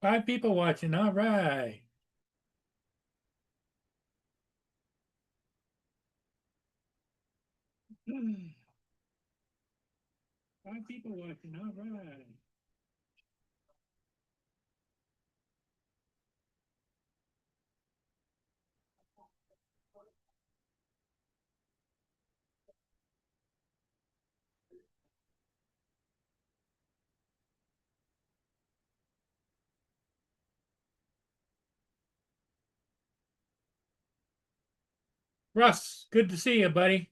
Five people watching. All right. Five people watching. All right. Russ, good to see you, buddy.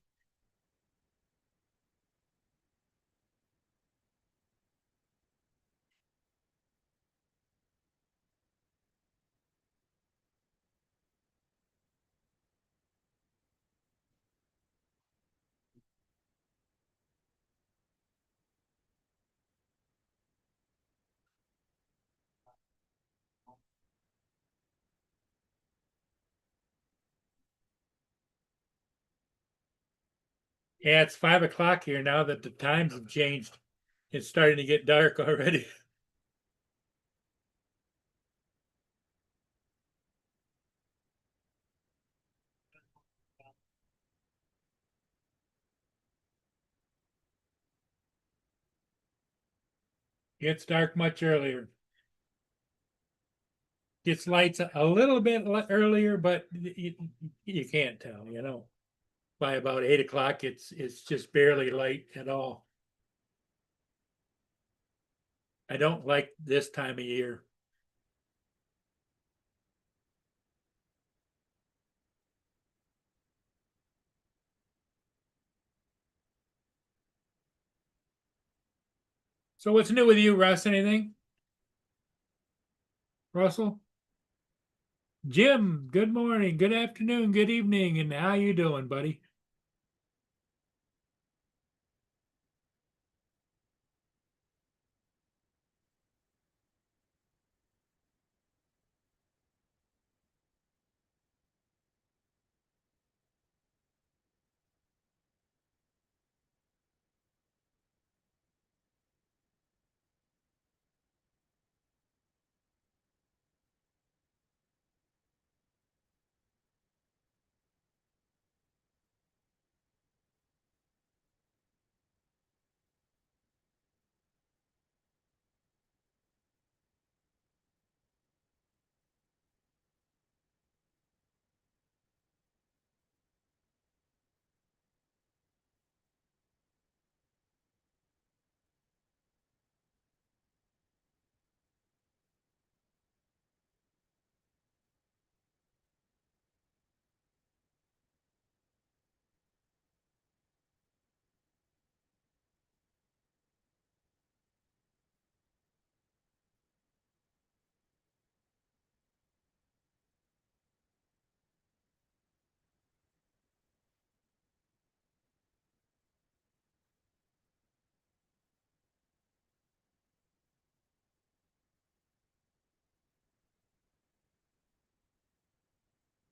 Yeah, it's 5 o'clock here now that the times have changed. It's starting to get dark already. Gets dark much earlier. Gets lights a little bit earlier, but you can't tell, you know. By about 8 o'clock, it's just barely light at all. I don't like this time of year. So what's new with you, Russ? Anything? Russell? Jim, good morning, good afternoon, good evening, and how you doing, buddy?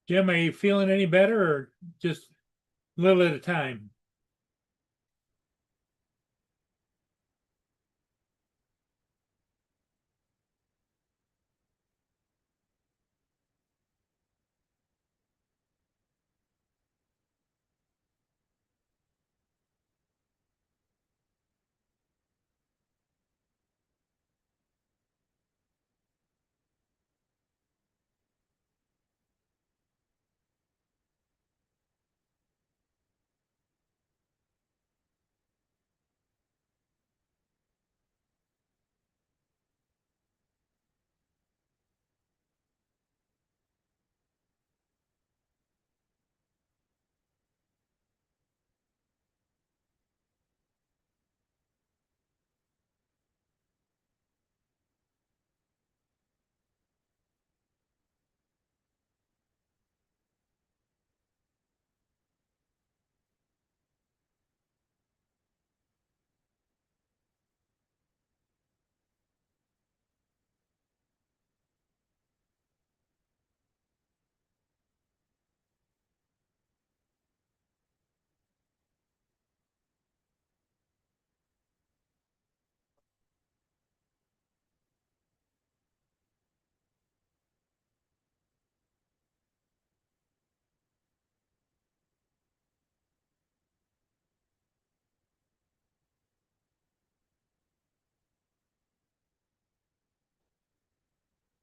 Jim, are you feeling any better or just a little at a time?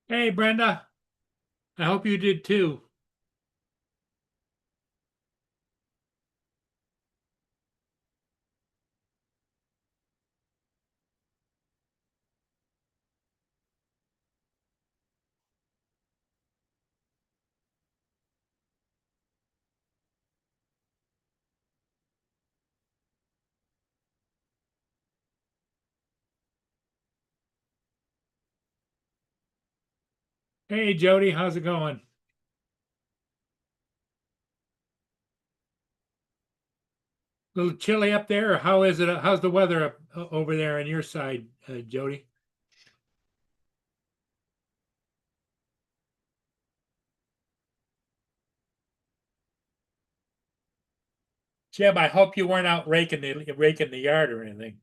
Hey, Brenda, I hope you did too. Hey, Jody, how's it going? A little chilly up there, or how is it? How's the weather up over there on your side, Jody? Jim, I hope you weren't out raking the yard or anything.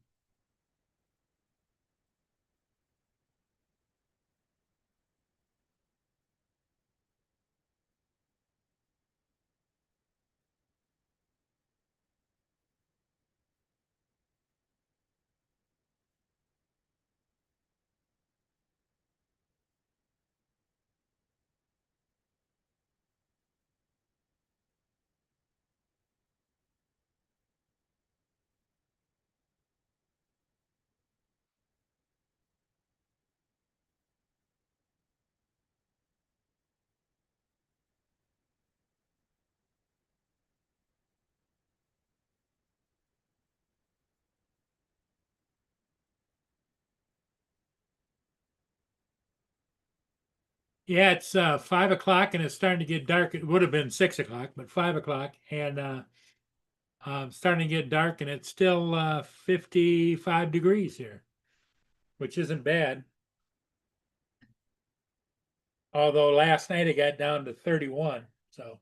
Yeah, it's 5 o'clock and it's starting to get dark. It would have been 6 o'clock, but 5 o'clock, and starting to get dark, and it's still 55 degrees here, which isn't bad. Although last night it got down to 31. So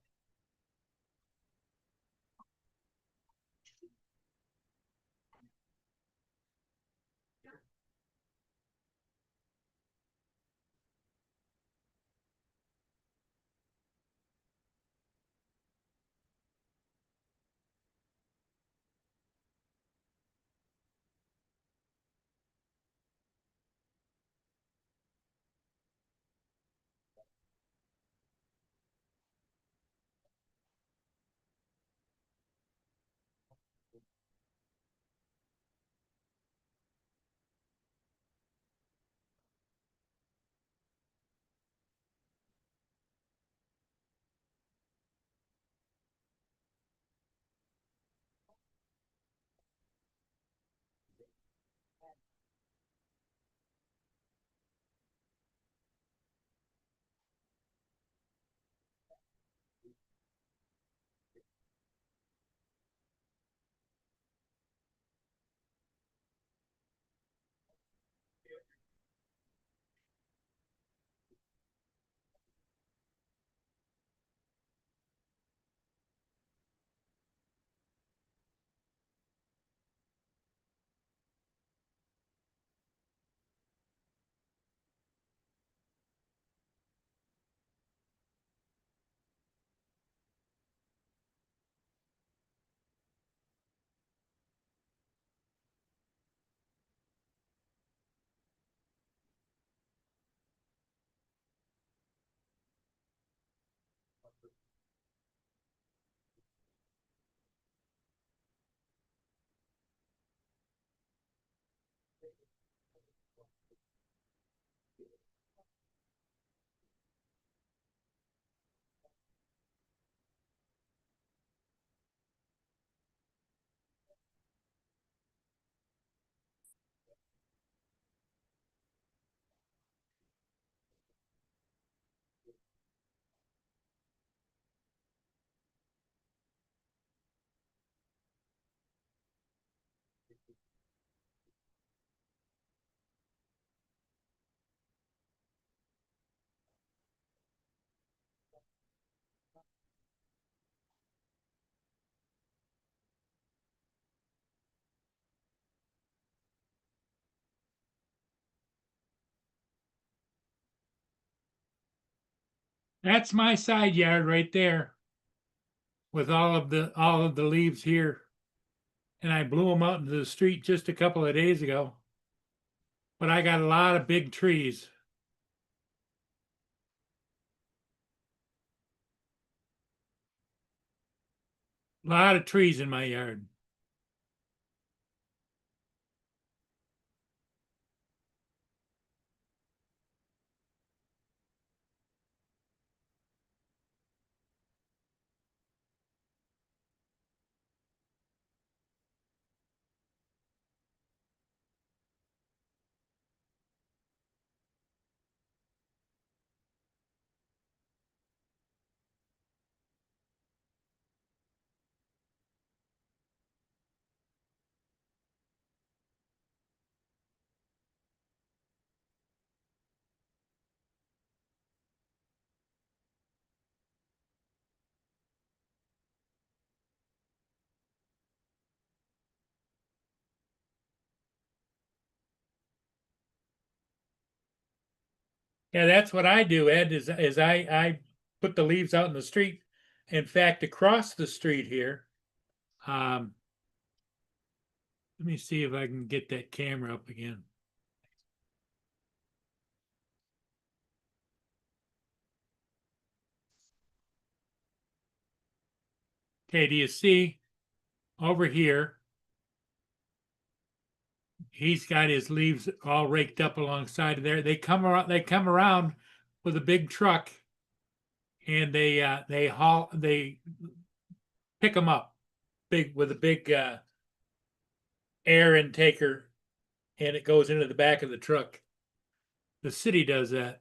that's my side yard right there with all of the leaves here. And I blew them out into the street just a couple of days ago. But I got a lot of big trees. A lot of trees in my yard. Yeah, that's what I do, Ed, is I put the leaves out in the street. In fact, across the street here, um, let me see if I can get that camera up again. Okay, do you see over here? He's got his leaves all raked up alongside of there. They come around with a big truck and they pick them up big with a big air intaker, and it goes into the back of the truck. The city does that.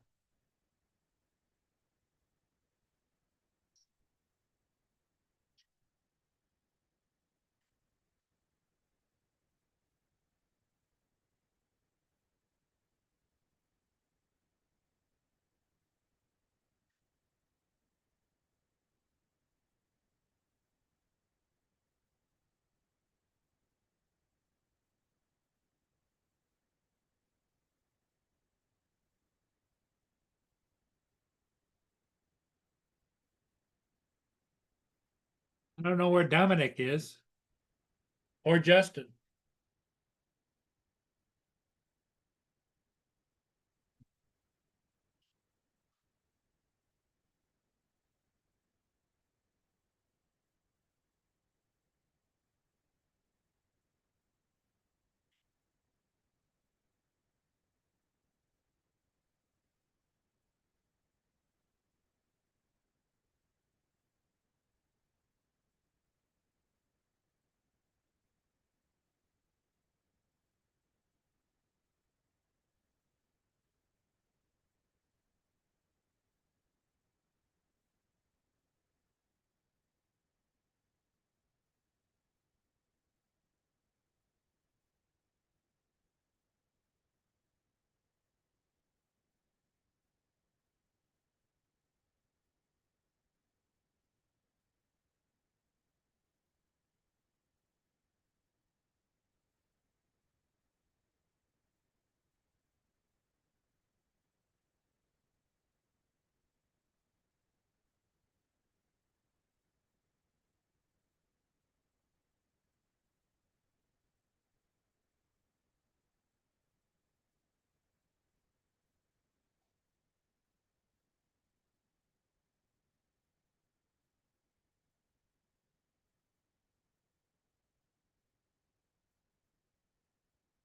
I don't know where Dominic is or Justin.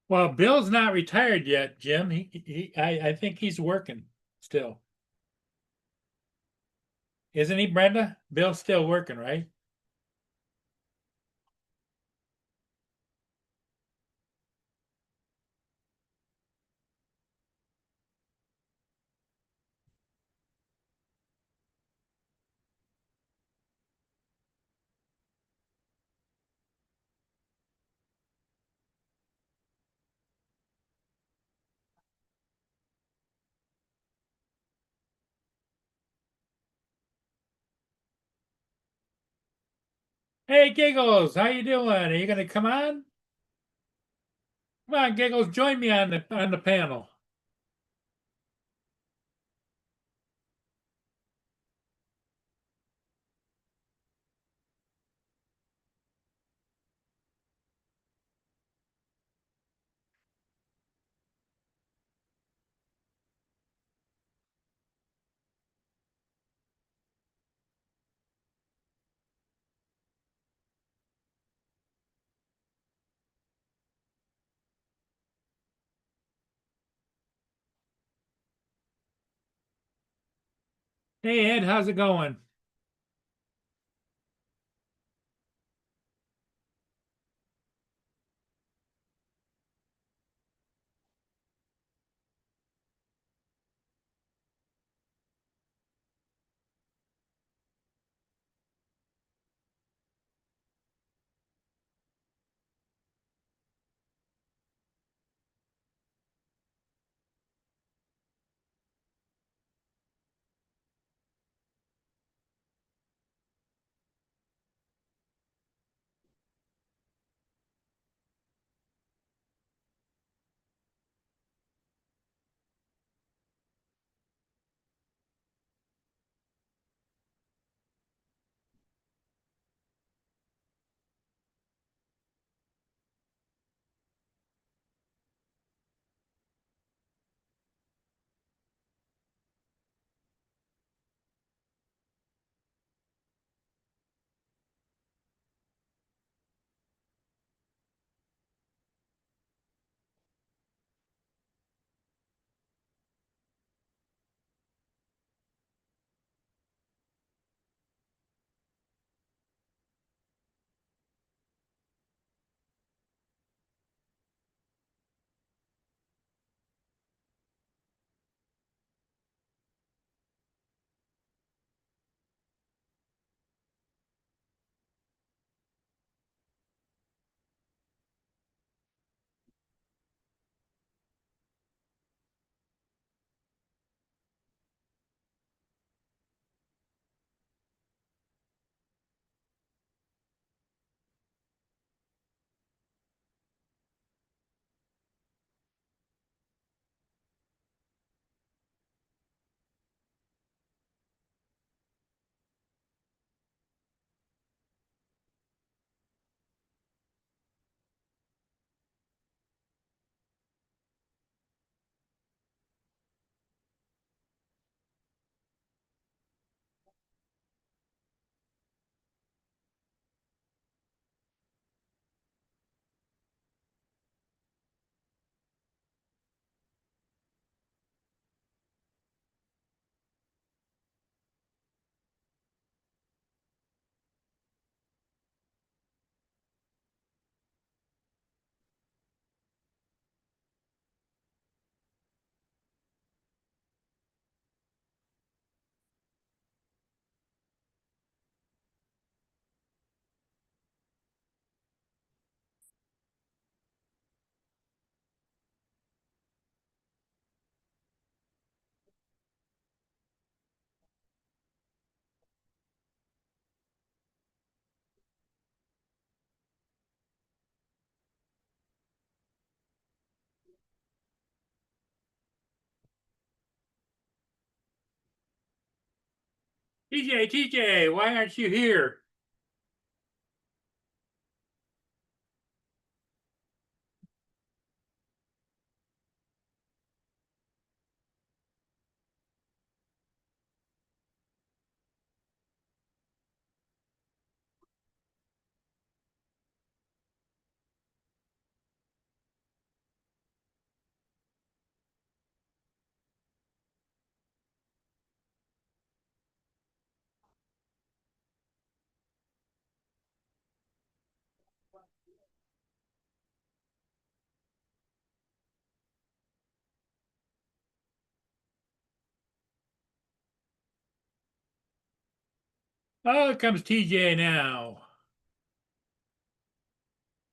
Well, Bill's not retired yet, Jim. I think he's working still. Isn't he, Brenda? Bill's still working, right? Hey, Giggles, how you doing? Are you gonna come on? Come on, Giggles, join me on the panel. Hey, Ed, how's it going? TJ, why aren't you here? Oh, here comes TJ now.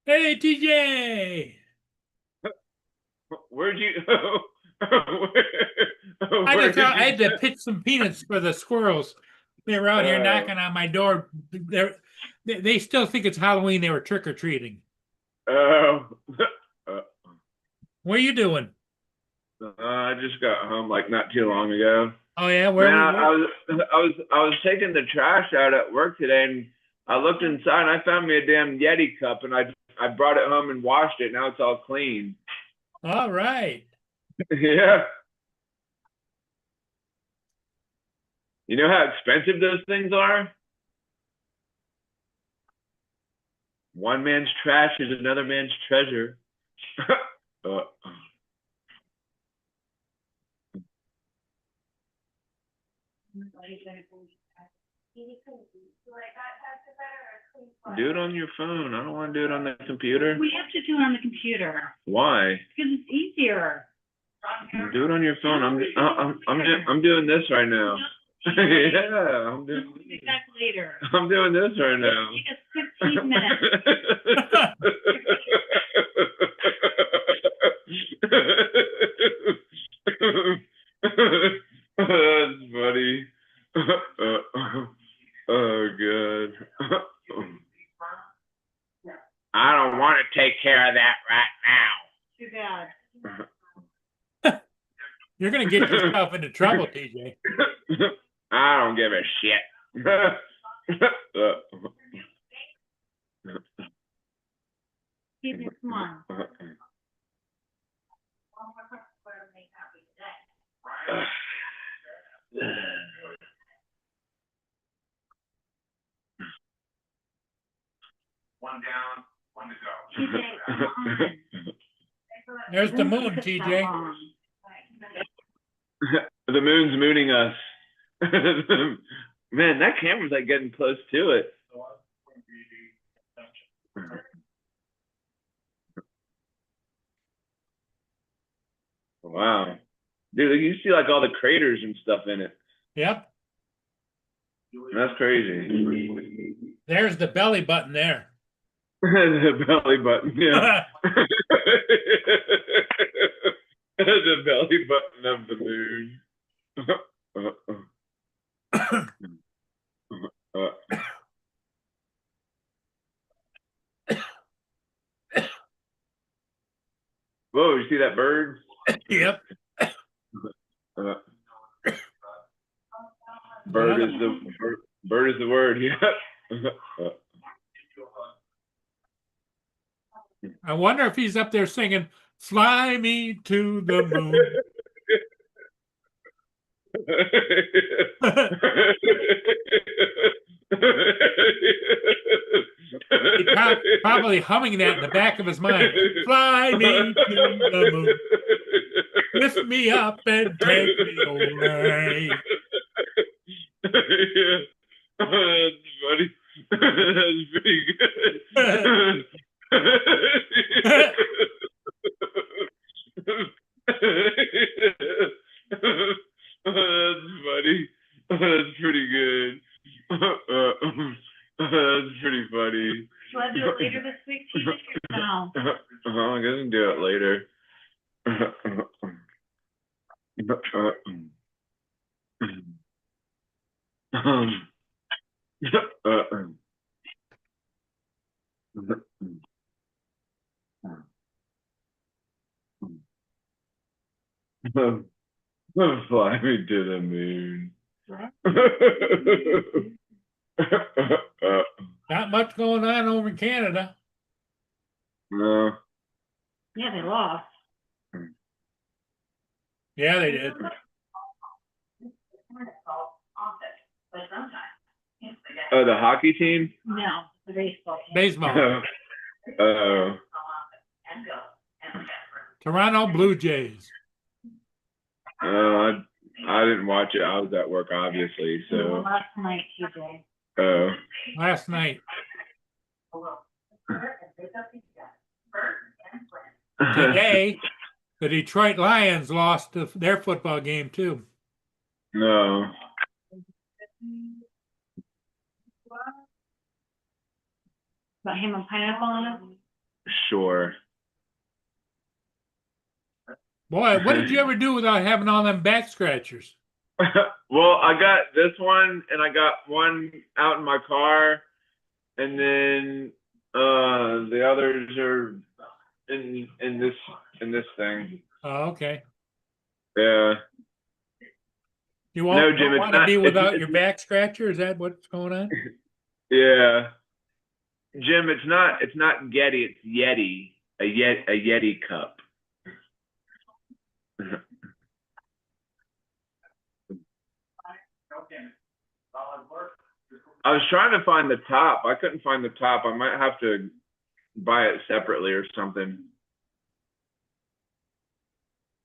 Hey, TJ. Where'd you? I Where just did I you had to go? pitch some peanuts for the squirrels. They were out here Uh, knocking on my door. They still think it's Halloween. They were trick or treating. uh, uh, What are you doing? I just got home like not too long ago. Oh yeah, Man, where we where? I was taking the trash out at work today, and I looked inside and I found me a damn Yeti cup, and I brought it home and washed it. Now it's all clean. All right. Yeah, you know how expensive those things are? One man's trash is another man's treasure. uh, Do it on your phone. I don't want to do it on the computer. We have to do it on the computer Why? because it's easier. Do it on your phone. I'm doing this right now. Yeah, I'm doing. We'll be back later. I'm doing this right now. Take us 15 minutes. That's funny. Oh, good. I don't want to take care of that Too bad. right You're gonna get yourself into trouble, TJ. now. I don't give a shit. Keep it, come on. One down, one to go. TJ, come on. There's the Don't moon, keep it that TJ. long. The moon's mooning us. Man, that camera's like getting close to it. Wow. Dude, you see like all the craters and stuff in it. Yep. That's crazy. There's the belly button there. The belly button, yeah. The belly button of the moon. Whoa, you see that bird? Yep. Uh, bird is the word. Yeah. I wonder if he's up there singing "Fly Me to the Moon." He's probably humming that in the back of his mind. Fly me to the moon. Lift me up and take me away. Yeah. That's funny. That's pretty good. That's funny. That's pretty good. That's pretty funny. Do I do it later this week, TJ, or no? I guess I can do it later. Fly me to the moon. Not much going on over in Canada. No. Yeah, they lost. Yeah, they did. Oh, the hockey team? No, the baseball team. Baseball. Oh. Toronto Blue Jays. I didn't watch it. I was at work, obviously. So. Last night, TJ. Oh. Last night. Today, the Detroit Lions lost their football game too. No. Got ham and pineapple on it? Sure. Boy, what did you ever do without having all them back scratchers? Well, I got this one, and I got one out in my car, and then the others are in this thing. Oh, okay. Yeah. You won't No, Jim, it's want to not- be without it's- your back scratcher? Is that what's going on? Yeah. Jim, it's not Getty, it's Yeti. A Yeti cup. I was trying to find the top. I couldn't find the top. I might have to buy it separately or something.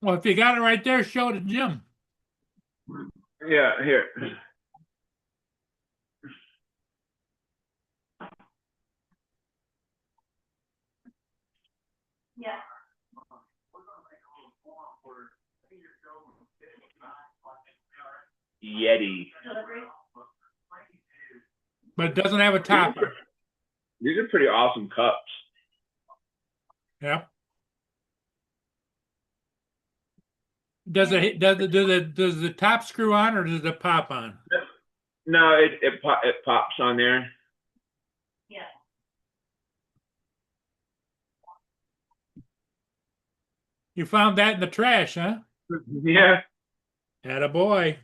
Well, if you got it right there, show it to Jim. Yeah, here. Yeah. Yeti. But it doesn't have a topper. These are pretty awesome cups. Yep. Does the top screw on or does it pop on? No, it pops on there. Yeah. You found that in the trash, huh? Yeah. Attaboy.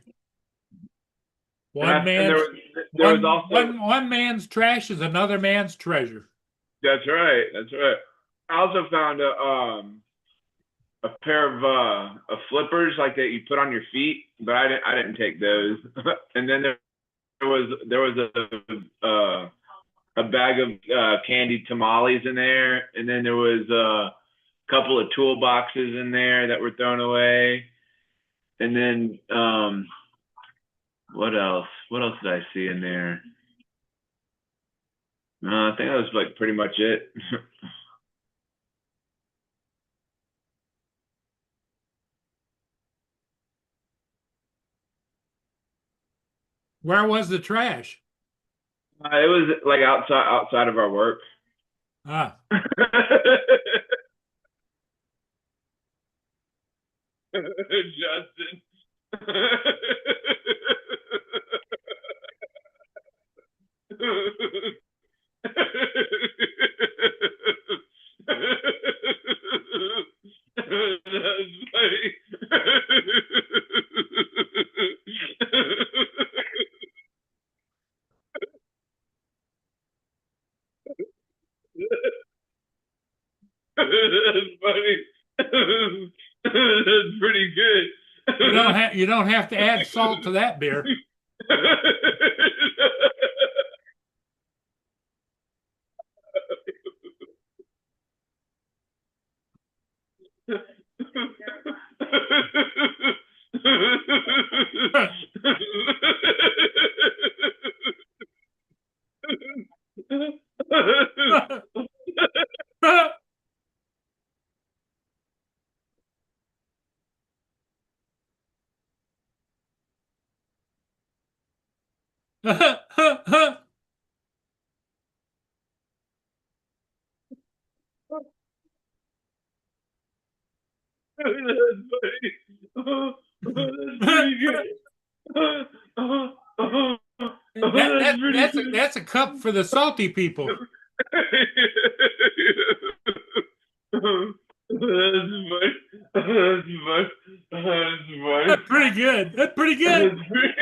And there was also one man's trash is another man's treasure. That's right. That's right. I also found a pair of flippers like that you put on your feet, but I didn't take those. And then there was a bag of candied tamales in there, and then there was a couple of toolboxes in there that were thrown away, and then what else? What else did I see in there? No, I think that was like pretty much it. Where was the trash? It was like outside of our work. Ah. Justin. That's funny. That's funny. That's pretty good. You don't have to add salt to that beer. That's funny. That's pretty good. That's a cup for the salty people. That's funny. That's funny. That's funny. That's pretty good. That's pretty good. That's pretty,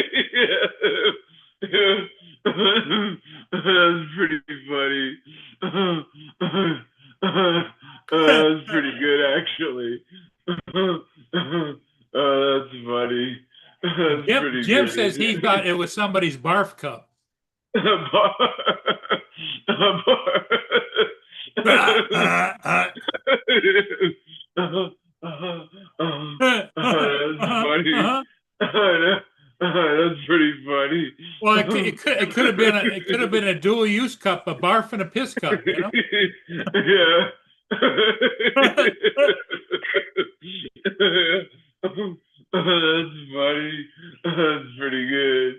Oh, that's funny. That's pretty Jim good. says he thought it was somebody's barf cup. That's funny. That's pretty funny. Well, it could have been a dual use cup, a barf and a piss cup, you know? Yeah. That's funny. That's pretty good.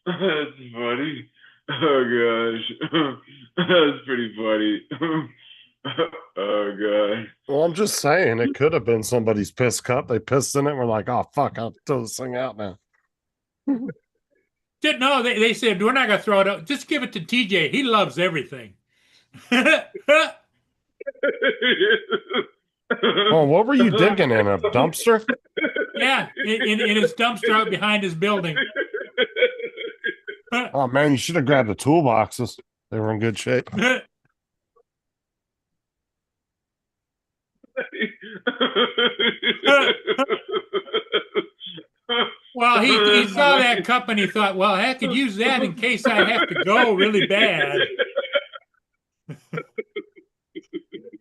That's funny. Oh gosh. That's pretty funny. Oh god. Well, I'm just saying it could have been somebody's piss cup. They pissed in it. We're like, oh fuck, I'll throw this thing out now. No, they said we're not gonna throw it out. Just give it to TJ. He loves everything. Oh, what were you digging in a dumpster? Yeah, in his dumpster out behind his building. Oh man, you should have grabbed the toolboxes. They were in good shape. Well, he saw that cup and he thought, well, I could use that in case I have to go really bad.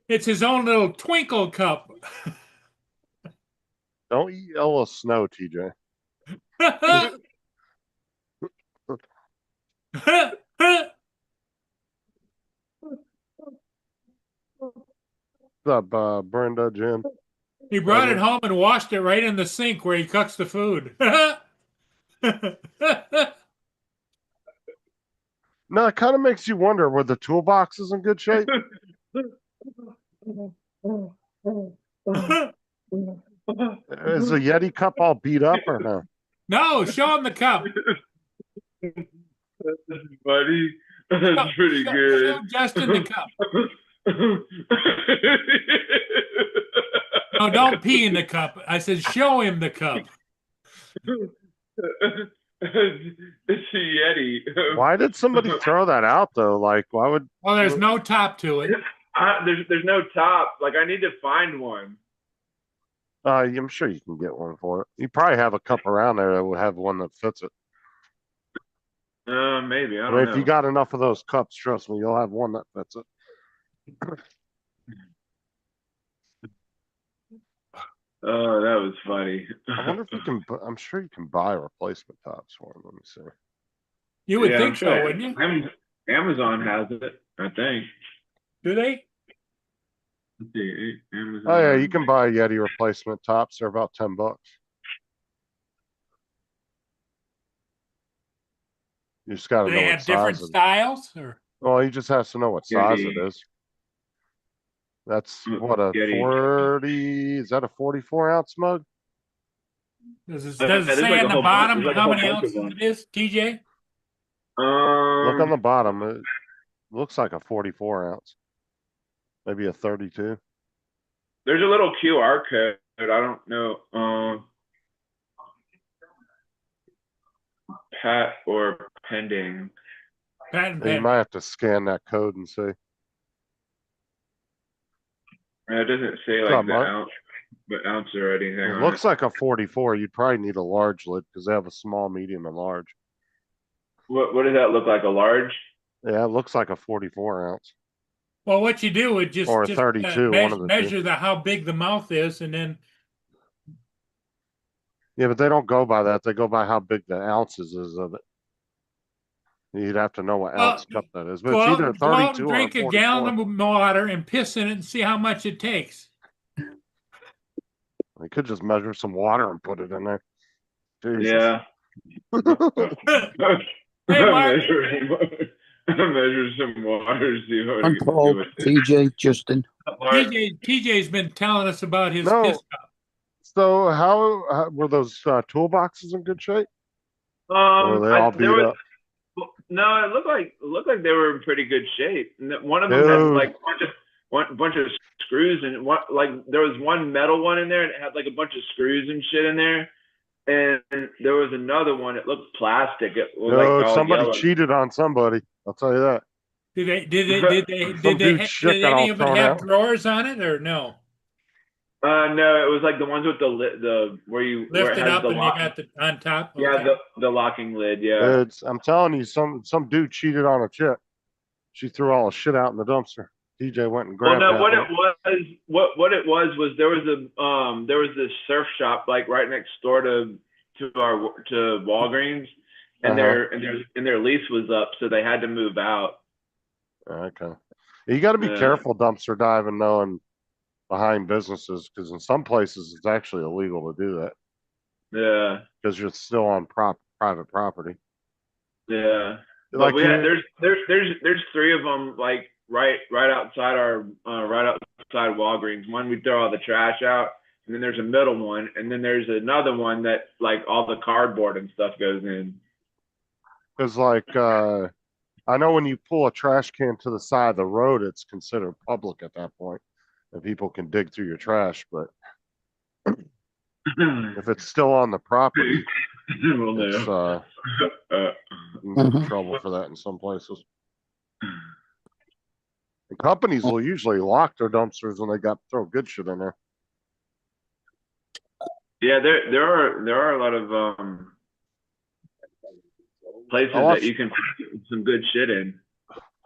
It's his own little twinkle cup. Don't eat yellow snow, TJ. What's up, Brenda, Jim? He brought it home and washed it right in the sink where he cooks the food. No, it kind of makes you wonder, were the toolboxes in good shape? Is the Yeti cup all beat up or no? No, show him the cup. That's funny. That's pretty good. Show Justin the cup. No, don't pee in the cup. I said, show him the cup. It's a Yeti. Why did somebody throw that out though? Like, why would? Well, there's no top to it. There's no top. Like, I need to find one. I'm sure you can get one for it. You probably have a cup around there that would have one that fits it. Maybe. I I don't mean, know. if you got enough of those cups, trust me, you'll have one that fits it. Oh, that was funny. I wonder if you can. I'm sure you can buy replacement tops for them. Let me see. You would Yeah, think I'm sure so, wouldn't you? Amazon has it, I think. Do they? Let's see, Amazon. Oh yeah, you can buy Yeti replacement tops. They're about $10. You just got to Do know they what have different size. styles? Or Well, he just has to know what size it Yeti. is. That's what a Yeti. 40. Is that a 44-ounce mug? does it There's say like on a the whole bottom bunch- there's like a how whole many bunch of ounces them. it is, TJ? Look on the bottom. It looks like a 44-ounce. Maybe a 32. There's a little QR code. I don't know. Pat or pending. Patent You pending. might have to scan that code and see. It doesn't say What's like up, the Mark? ounce or anything. It on looks like a 44. You'd probably need a large lid because they have a small, medium, and large. What does that look like? A large? Yeah, it looks like a 44-ounce. Well, what you do is just Or a 32, one of the two. measure how big the mouth is, and then Yeah, but they don't go by that. They go by how big the ounces is of it. You'd have to know what ounce cup that is. But go it's out, either go out 32 and or a drink a 44. gallon of water and piss in it and see how much it takes. They could just measure some water and put it in there. Jesus. Yeah. Hey, Mark. Measure some water. See what I'm Paul, TJ, Justin. TJ's been telling us about his No. piss cup. So how were those toolboxes in good shape? Or were they all beat up? No, it looked like they were in pretty good shape. And one of them had Dude. like bunch of screws and there was one metal one in there and it had like a bunch of screws and shit in there. And there was another one. It looked plastic. It was like all somebody yellow. cheated on somebody. I'll tell you that. Did Some dude's shit did got any all of it thrown have out. drawers on it or no? No, it was like the ones with the where Lift it it has up the and you lock. got the on top? Yeah, Okay. the locking lid. Yeah. I'm telling you, some dude cheated on a chick. She threw all the shit out in the dumpster. DJ went and Well, grabbed no, half what of it was, what it was there was this surf shop like right next door to Walgreens, and Uh-huh. their lease was up, so they had to move out. Okay. You got to be Yeah. careful dumpster diving, knowing behind businesses, because in some places it's actually illegal to do that Yeah, because you're still on private property. yeah. But Like we had you, there's three of them like right outside our right outside Walgreens. One we throw all the trash out, and then there's a middle one, and then there's another one that like all the cardboard and stuff goes in. because I know when you pull a trash can to the side of the road, it's considered public at that point, and people can dig through your trash. But if it's still on the property, Well, it's no. you can get in Mhm. trouble for that in some places. And companies will usually lock their dumpsters when they got throw good shit in there. Yeah, there are a lot of places I that watched you can put some good shit in.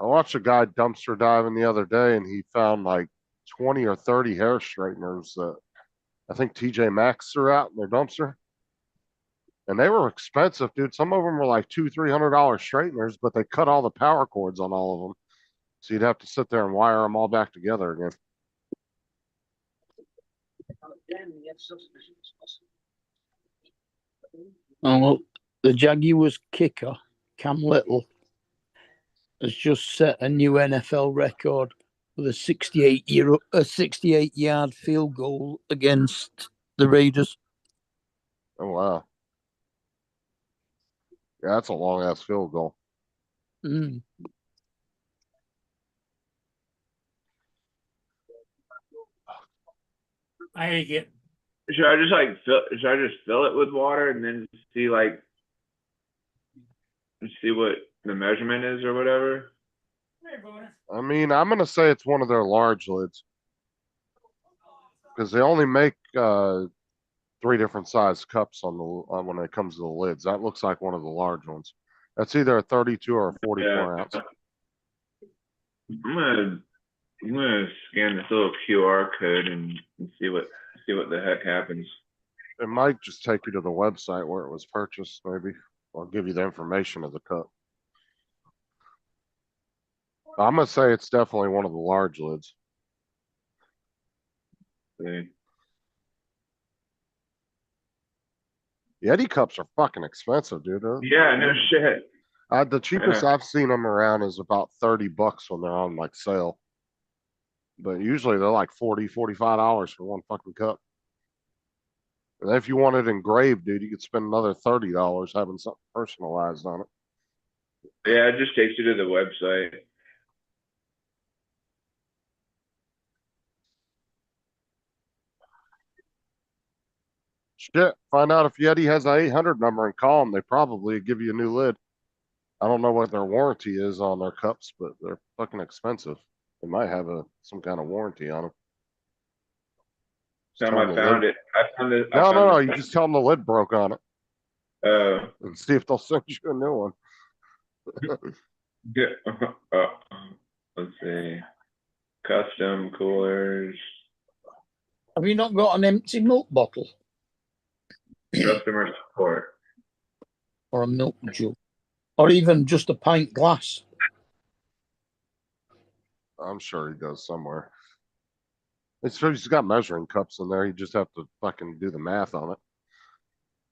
I watched a guy dumpster diving the other day, and he found like 20 or 30 hair straighteners that I think TJ Maxx threw out in their dumpster, and they were expensive, dude. Some of them were like $200-300 straighteners, but they cut all the power cords on all of them, so you'd have to sit there and wire them all back together again. Oh, well, the Jaguars kicker, Cam Little, has just set a new NFL record with a 68-yard field goal against the Raiders. Oh wow, yeah, that's a long ass field goal. Mm. I get Should I just fill it with water and then see like see what the measurement is or whatever? I mean, I'm gonna say it's one of their large lids because they only make 3 different size cups on the when it comes to the lids. That looks like one of the large ones. That's either a 32 or a Yeah. 44 ounce. I'm gonna scan this little QR code and see what the heck happens. It might just take you to the website where it was purchased, maybe. I'll give you the information of the cup. I'm gonna say it's definitely one of the large lids. See. Yeti cups are fucking expensive, dude. Yeah, no shit. The cheapest I've seen them around is about $30 when they're on like sale. But usually they're like $40-45 for one fucking cup. And if you want it engraved, dude, you could spend another $30 having something personalized on it. Yeah, it just takes you to the website. Shit, find out if Yeti has an 800 number and call them. They probably give you a new lid. I don't know what their warranty is on their cups, but they're fucking expensive. They might have some kind of warranty on them. Time I found it. I found it. No. You just tell them the lid broke on it Oh. and see if they'll send you a new one. Yeah. Let's see. Custom coolers. Have you not got an empty milk bottle Customer support. or a milk jug or even just a pint glass? I'm sure he does somewhere. It's true, he's got measuring cups in there. You just have to fucking do the math on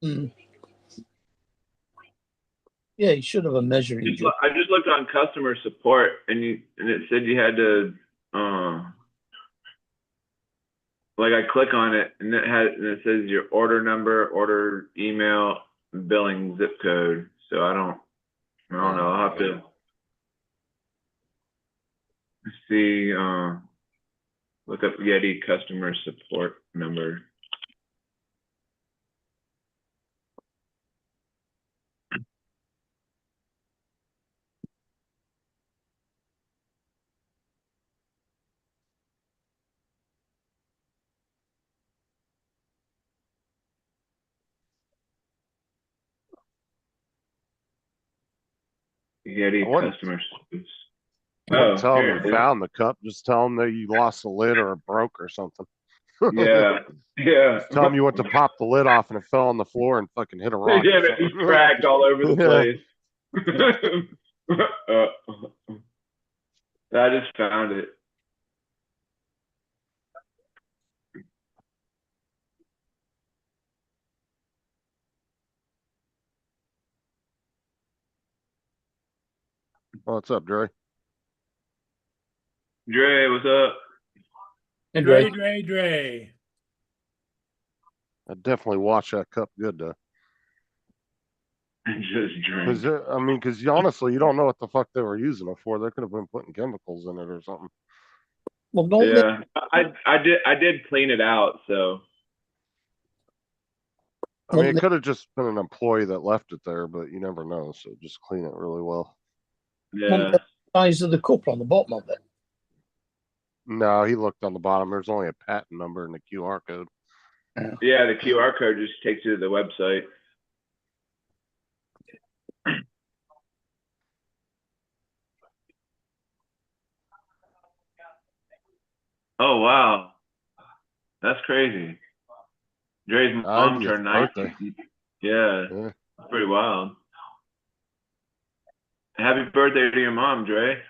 it. Mm. Yeah, you should have a measuring jug. I just looked on customer support and it said you had to like I click on it and it says your order number, order email, billing zip code. So I don't know. I'll have to see look up Yeti customer support number. Yeti I wouldn't- customer service. I wouldn't Oh, tell them here you it is. found the cup. Just tell them that you lost the lid or it broke or something. Yeah, yeah. Tell them you went to pop the lid off and it fell on the floor and fucking hit a rock. Yeah, or it something. just cracked all over the place. I just found it. What's up, Dre? Dre, what's up? And Dre, right, Dre, Dre. I definitely watch that cup good though. Just drink. Cause I mean, cause you, honestly, you don't know what the fuck they were using it for. They could have been putting chemicals in it or something. well, don't they? Yeah, I did clean it out, so I mean, Well, it could have just been an employee that left it there, but you never know. So just clean it really well. yeah. the size of the cup on the bottom of it. No, he looked on the bottom. There's only a patent number and a QR code. Yeah, the QR code just takes you to the website. Oh wow, that's crazy. Dre's mom 90th turned birthday. 90. Yeah, Yeah. that's pretty wild. Happy birthday to your mom, Dre.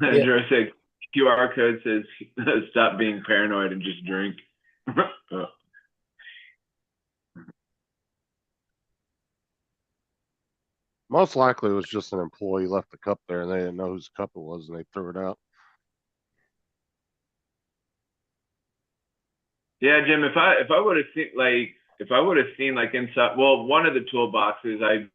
Yeah. Dre said QR code says stop being paranoid and just drink. Most likely it was just an employee left the cup there and they didn't know whose cup it was and they threw it out. Yeah, Jim, if I would have seen like inside, well, one of the toolboxes I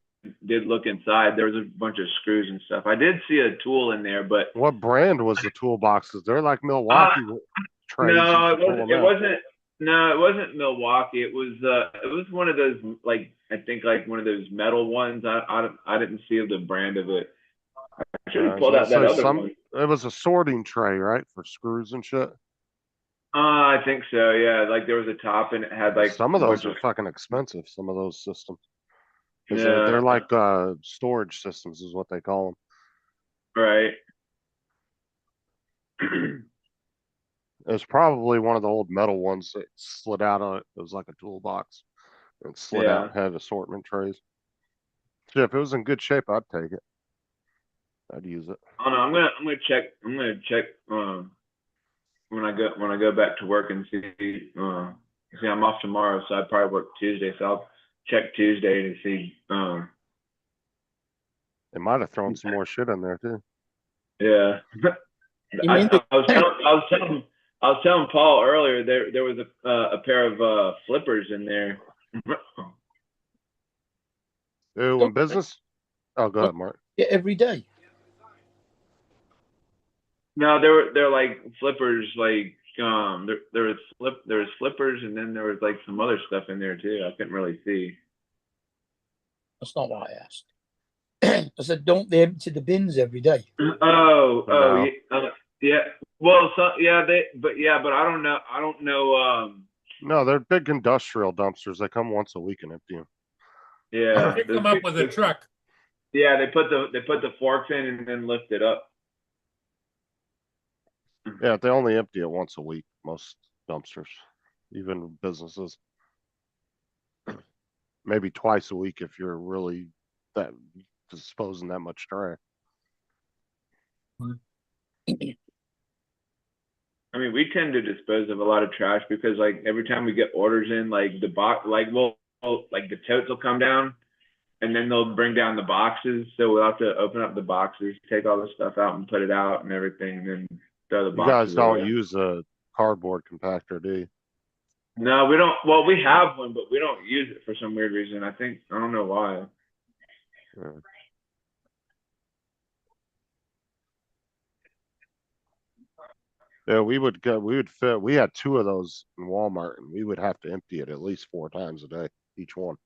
did look inside, there was a bunch of screws and stuff. I did see a tool in there, but What brand was the toolboxes? They're like Milwaukee trays. no, You it can pull wasn't. them It out. wasn't. No, it wasn't Milwaukee. It was one of those like I think like one of those metal ones. I didn't see the brand of it. I should have I was pulled gonna out that say other one. it was a sorting tray, right? For screws and shit. I think so. Yeah, like there was a top and it had like Some of a those bunch are fucking expensive, some of those systems. 'Cause yeah, they're like storage systems is what they call right. them. It was probably one of the old metal ones that slid out on it. It was like a toolbox. And slid out Yeah. and had assortment trays. Shit, if it was in good shape, I'd take it. I'd use it. Oh no, I'm gonna check. I'm gonna check when I go back to work and see. See, I'm off tomorrow, so I probably work Tuesday. So I'll check Tuesday to see. They might have thrown some more shit in there too. Yeah. You mean I was telling Paul earlier there was a pair of flippers in there. Ooh, in business? Oh, go ahead, Mark. Yeah, every day. No, they're like flippers. Like there was flippers, and then there was like some other stuff in there too. I couldn't really see. That's not what I asked. I said, don't they empty the bins every day? Oh, No. yeah. Well, but I don't know. I don't know. No, they're big industrial dumpsters. They come once a week and empty them. Yeah, Pick them up with a truck. Yeah, they put the forks in and then lift it up. Yeah, they only empty it once a week, most dumpsters, even businesses. Maybe twice a week if you're really that disposing that much trash. I mean, we tend to dispose of a lot of trash because like every time we get orders in, like the box, like like the totes will come down, and then they'll bring down the boxes. So we'll have to open up the boxes, take all the stuff out, and put it out and everything, and then throw the You boxes guys don't away. use a cardboard compactor, do you? No, we don't. Well, we have one, but we don't use it for some weird reason. I don't know why. Yeah. Yeah, we had two of those in Walmart and we would have to empty it at least 4 times a day, each one.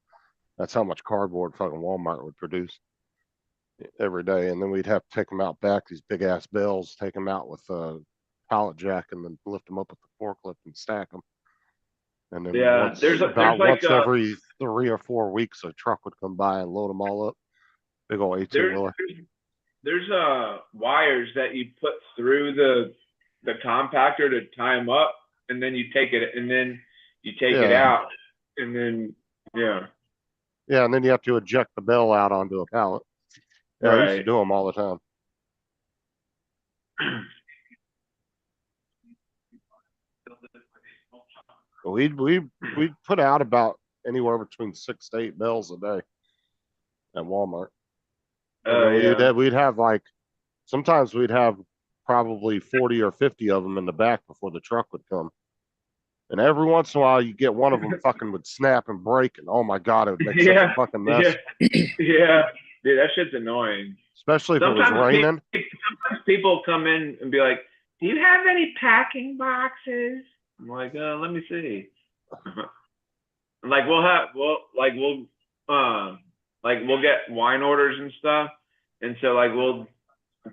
That's how much cardboard fucking Walmart would produce every day. And then we'd have to take them out back, these big ass bales, take them out with a pallet jack and then lift them up with the forklift and stack them. And then Yeah, there's about like once every 3 or 4 weeks, a truck would come by and load them all up. Big old 18 there's wheeler. there's wires that you put through the compactor to tie them up, and then you take it Yeah. out, and then yeah, Yeah, and then you have to eject the bell out onto a pallet. Yeah, I used to right. do them all the time. But we'd put out about anywhere between 6 to 8 bells a day at Walmart. And then Yeah. we'd have like sometimes we'd have probably 40 or 50 of them in the back before the truck would come. And every once in a while, you get one of them fucking would snap and break, and oh my god, it would make such a Yeah, fucking mess. yeah, dude, that shit's annoying. Especially if it was raining. Sometimes people come in and be like, "Do you have any packing boxes?" I'm like, "Let me see." Like we'll get wine orders and stuff, and so like we'll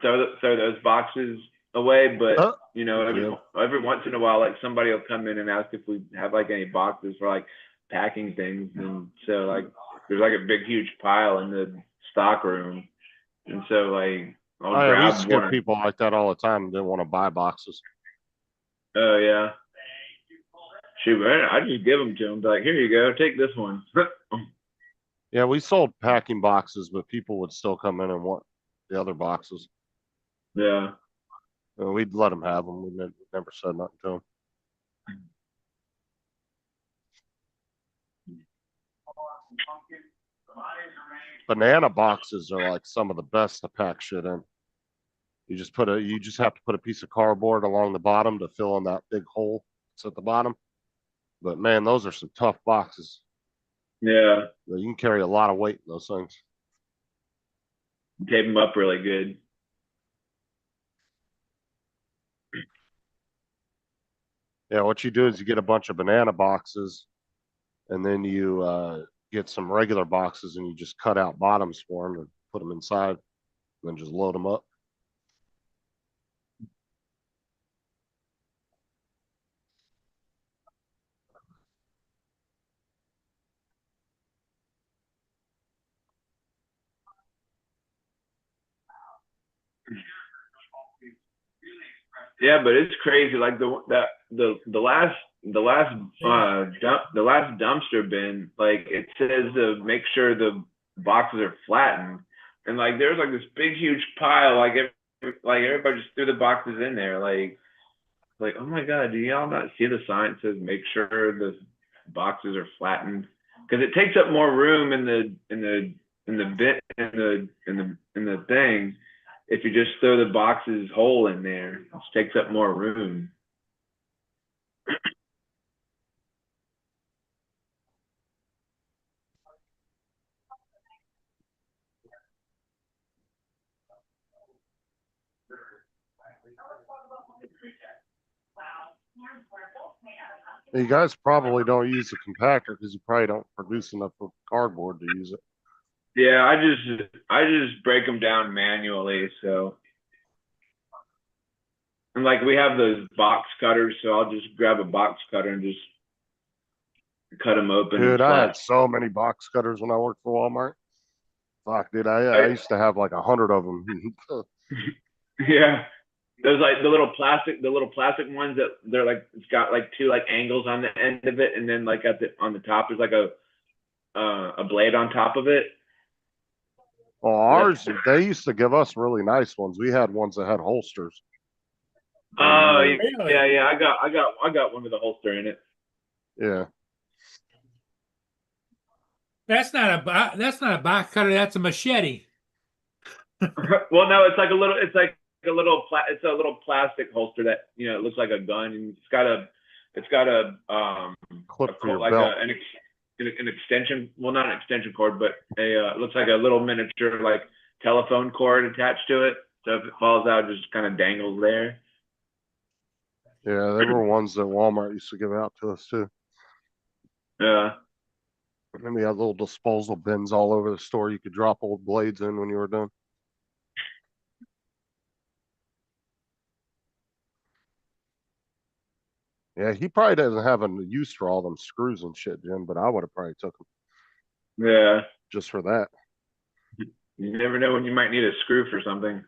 throw those boxes away, but you know, every once in a while, like somebody will come in and ask if we have like any boxes for like packing things, and so like there's like a big huge pile in the stock room, and so like I'll We grab used to one. get people like that all the time and didn't want to buy boxes. Oh yeah. Shoot, man, I just give them to them. Be like, here you go, take this one. Yeah, we sold packing boxes, but people would still come in and want the other boxes. Yeah. We'd let them have them. We never said nothing to them. Banana boxes are like some of the best to pack shit in. You just have to put a piece of cardboard along the bottom to fill in that big hole that's at the bottom. But man, those are some tough boxes. Yeah. You can carry a lot of weight in those things. Tape them up really good. Yeah, what you do is you get a bunch of banana boxes, and then you get some regular boxes, and you just cut out bottoms for them and put them inside, and then just load them up. Yeah, but it's crazy. Like the last dumpster bin, like it says to make sure the boxes are flattened, and like there's like this big huge pile, like everybody just threw the boxes in there, like oh my god, do y'all not see the sign that says make sure the boxes are flattened? Because it takes up more room in the bit in the thing if you just throw the boxes whole in there. It just takes up more room. You guys probably don't use the compactor because you probably don't produce enough of cardboard to use it. Yeah, I just break them down manually. So, and like we have those box cutters, so I'll just grab a box cutter and just cut them open. Dude, I had so many box cutters when I worked for Walmart. Fuck, dude, I used to have like 100 of them. Yeah, there's like the little plastic ones that they're like it's got like two like angles on the end of it, and then like on the top is like a blade on top of it. Well, ours, they used to give us really nice ones. We had ones that had holsters. Oh Really? yeah. I got one with a holster in it. Yeah. That's not a box cutter. That's a machete. Well, no, it's a little plastic holster that it looks like a gun, and it's got a Clip for your like belt. an extension. Well, not an extension cord, but it looks like a little miniature like telephone cord attached to it. So if it falls out, it just kind of dangles there. Yeah, they were ones that Walmart used to give out to us too. Yeah. And then we had little disposal bins all over the store you could drop old blades in when you were done. Yeah, he probably doesn't have a use for all them screws and shit, Jim, but I would have probably took him Yeah. just for that. You never know when you might need a screw for something.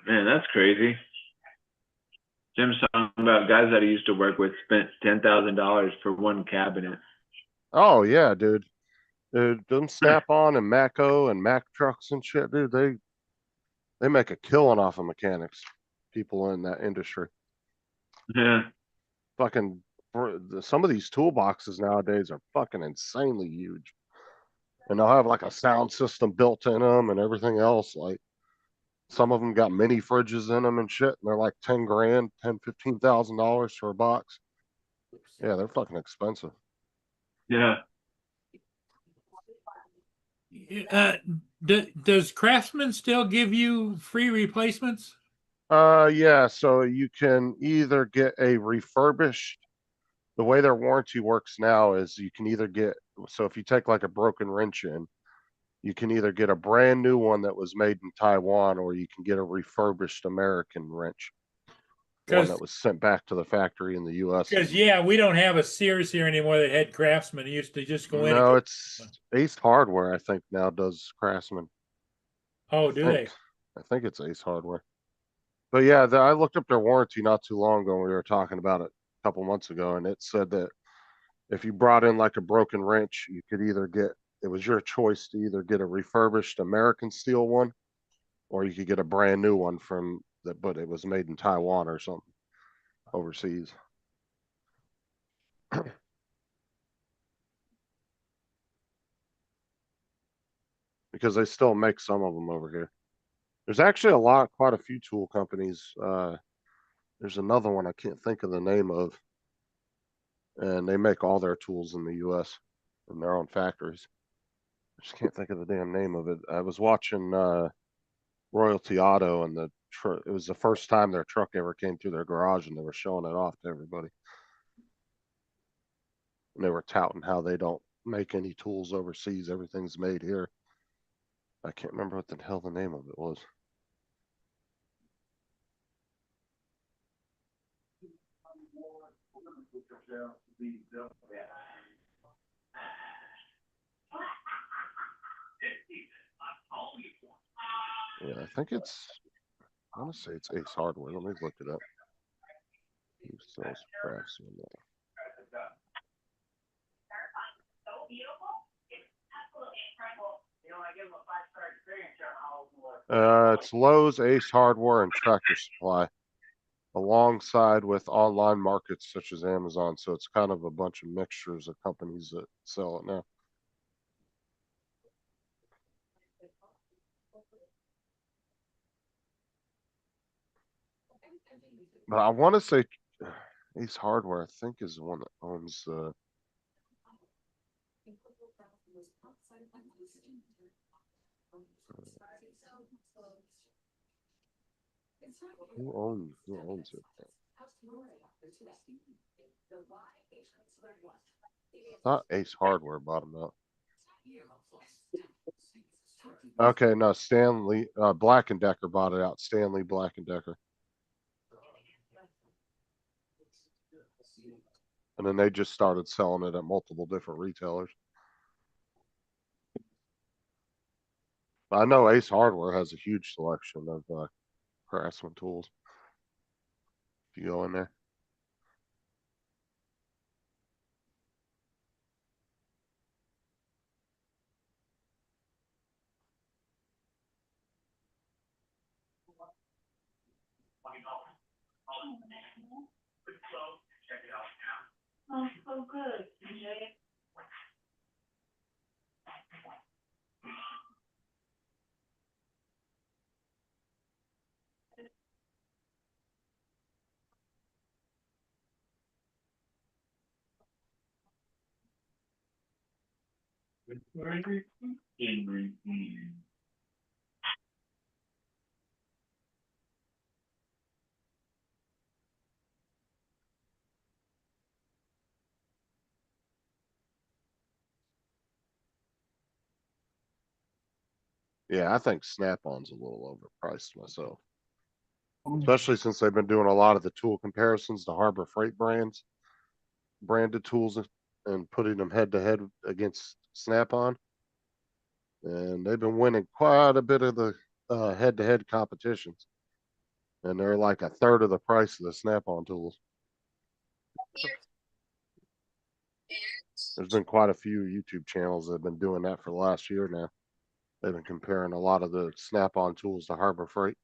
Man, that's crazy. Jim's talking about guys that he used to work with spent $10,000 for one cabinet. Oh yeah, dude. Dude, them Snap-on and Maco and Mack trucks and shit, dude, they make a killing off of mechanics. People in that industry. Yeah. Fucking some of these toolboxes nowadays are fucking insanely huge. And they'll have like a sound system built in them and everything else. Like some of them got mini fridges in them and shit, and they're like 10 grand, $15,000 for a box. Yeah, they're fucking expensive. Yeah. Uh, does Craftsman still give you free replacements? Yeah, so you can either get a refurbished. The way their warranty works now is you can either get, so if you take like a broken wrench in, you can either get a brand new one that was made in Taiwan, or you can get a refurbished American wrench, one that was sent back to the factory in the US. Because yeah, we don't have a Sears here anymore that had Craftsman. It used to just go in. No, it's Ace Hardware, I think now does Craftsman. Oh, do they? I think it's Ace Hardware. But yeah, I looked up their warranty not too long ago. We were talking about it a couple months ago, and it said that if you brought in like a broken wrench, you could either get, it was your choice to either get a refurbished American steel one, or you could get a brand new one from that, but it was made in Taiwan or something overseas. Because they still make some of them over here. There's actually quite a few tool companies. There's another one I can't think of the name of, and they make all their tools in the US in their own factories. I just can't think of the damn name of it. I was watching Royalty Auto, and it was the first time their truck ever came through their garage, and they were showing it off to everybody. And they were touting how they don't make any tools overseas. Everything's made here. I can't remember what the hell the name of it was. Yeah, I think I want to say it's Ace Hardware. Let me look it up. Who sells Craftsman? It's Lowe's, Ace Hardware, and Tractor Supply, alongside with online markets such as Amazon. So it's kind of a bunch of mixtures of companies that sell it now. But I want to say Ace Hardware, I think, is the one that owns who owns it? I thought Ace Hardware bought them out. Okay, no, Stanley Black and Decker bought it out. Stanley Black and Decker. And then they just started selling it at multiple different retailers. I know Ace Hardware has a huge selection of Craftsman tools. If you go in there. Oh, so good. Enjoy it. Yeah, I think Snap-on's a little overpriced myself. Especially since they've been doing a lot of the tool comparisons to Harbor Freight branded tools and putting them head to head against Snap-on. And they've been winning quite a bit of the head to head competitions. And they're like a third of the price of the Snap-on tools. There's been quite a few YouTube channels that have been doing that for the last year now. They've been comparing a lot of the Snap-on tools to Harbor Freight.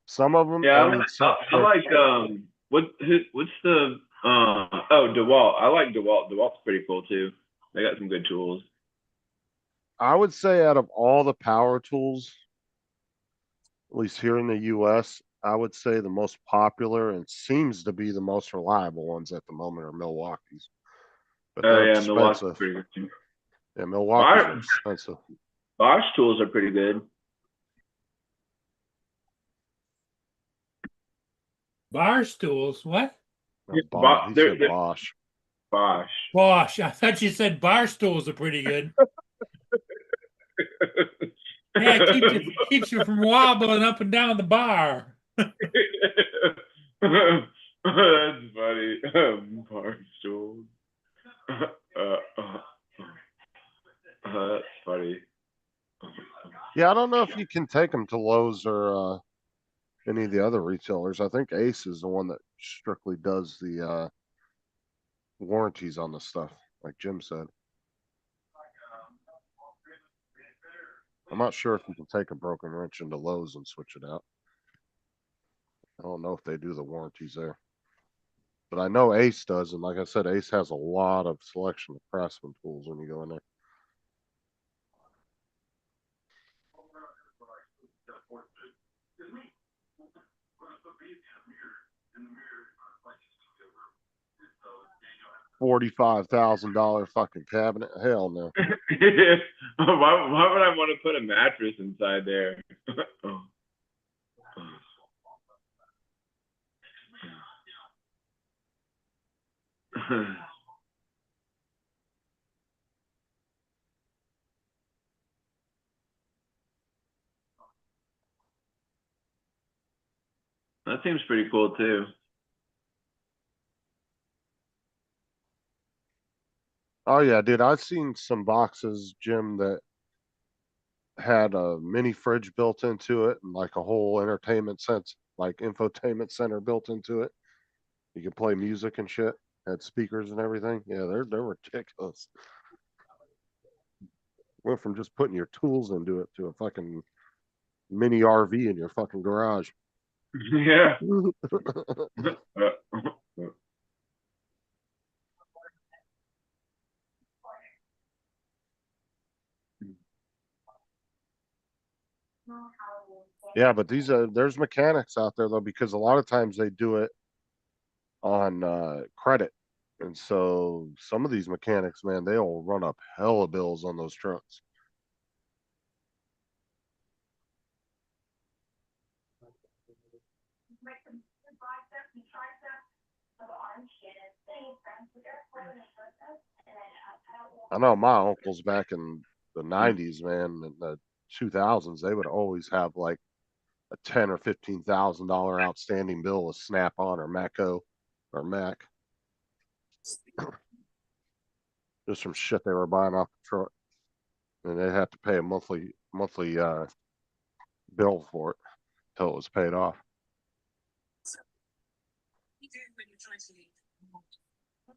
Some of them, Yeah, I mean, I like what's the DeWalt. I like DeWalt. DeWalt's pretty cool too. They got some good tools. I would say out of all the power tools, at least here in the US, I would say the most popular and seems to be the most reliable ones at the moment are Milwaukee's. But Oh they're yeah, Milwaukee's expensive. pretty good too. Yeah, Milwaukee's are expensive. Bosch tools are pretty good. Bar stools, what? No, Bo- he they're- said they're- Bosch. Bosch. Bosh, I thought you said bar stools are pretty good. Yeah, it keeps you from wobbling up and down the bar. That's funny. Bosch tools. That's funny. Yeah, I don't know if you can take them to Lowe's or any of the other retailers. I think Ace is the one that strictly does the warranties on the stuff, like Jim said. I'm not sure if you can take a broken wrench into Lowe's and switch it out. I don't know if they do the warranties there. But I know Ace does, and like I said, Ace has a lot of selection of Craftsman tools when you go in there. $45,000 fucking cabinet? Hell no. Why would I want to put a mattress inside there? That seems pretty cool too. Oh yeah, dude, I've seen some boxes, Jim, that had a mini fridge built into it and like a whole entertainment sense, like infotainment center built into it. You could play music and shit, had speakers and everything. Yeah, they're ridiculous. Went from just putting your tools into it to a fucking mini RV in your fucking garage. Yeah. Yeah, but there's mechanics out there though, because a lot of times they do it on credit. And so some of these mechanics, man, they'll run up hella bills on those trucks. I know my uncles back in the 90s, man, in the 2000s, they would always have like a $10,000 or $15,000 outstanding bill with Snap-on or Matco or Mac. Just from shit they were buying off the truck. And they had to pay a monthly bill for it until it was paid off.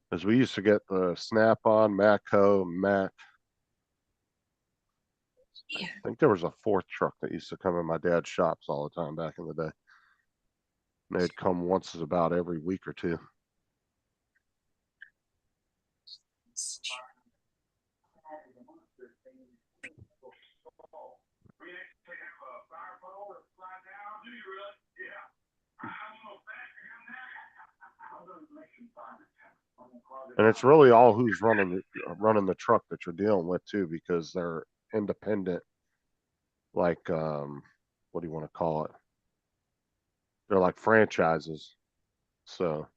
Because we used to get the Snap-on, Matco, Mac. I think there was a fourth truck that used to come in my dad's shops all the time back in the day. And they'd come once about every week or two. And it's really all who's running the truck that you're dealing with too, because they're independent. Like what do you want to call it? They're like franchises. So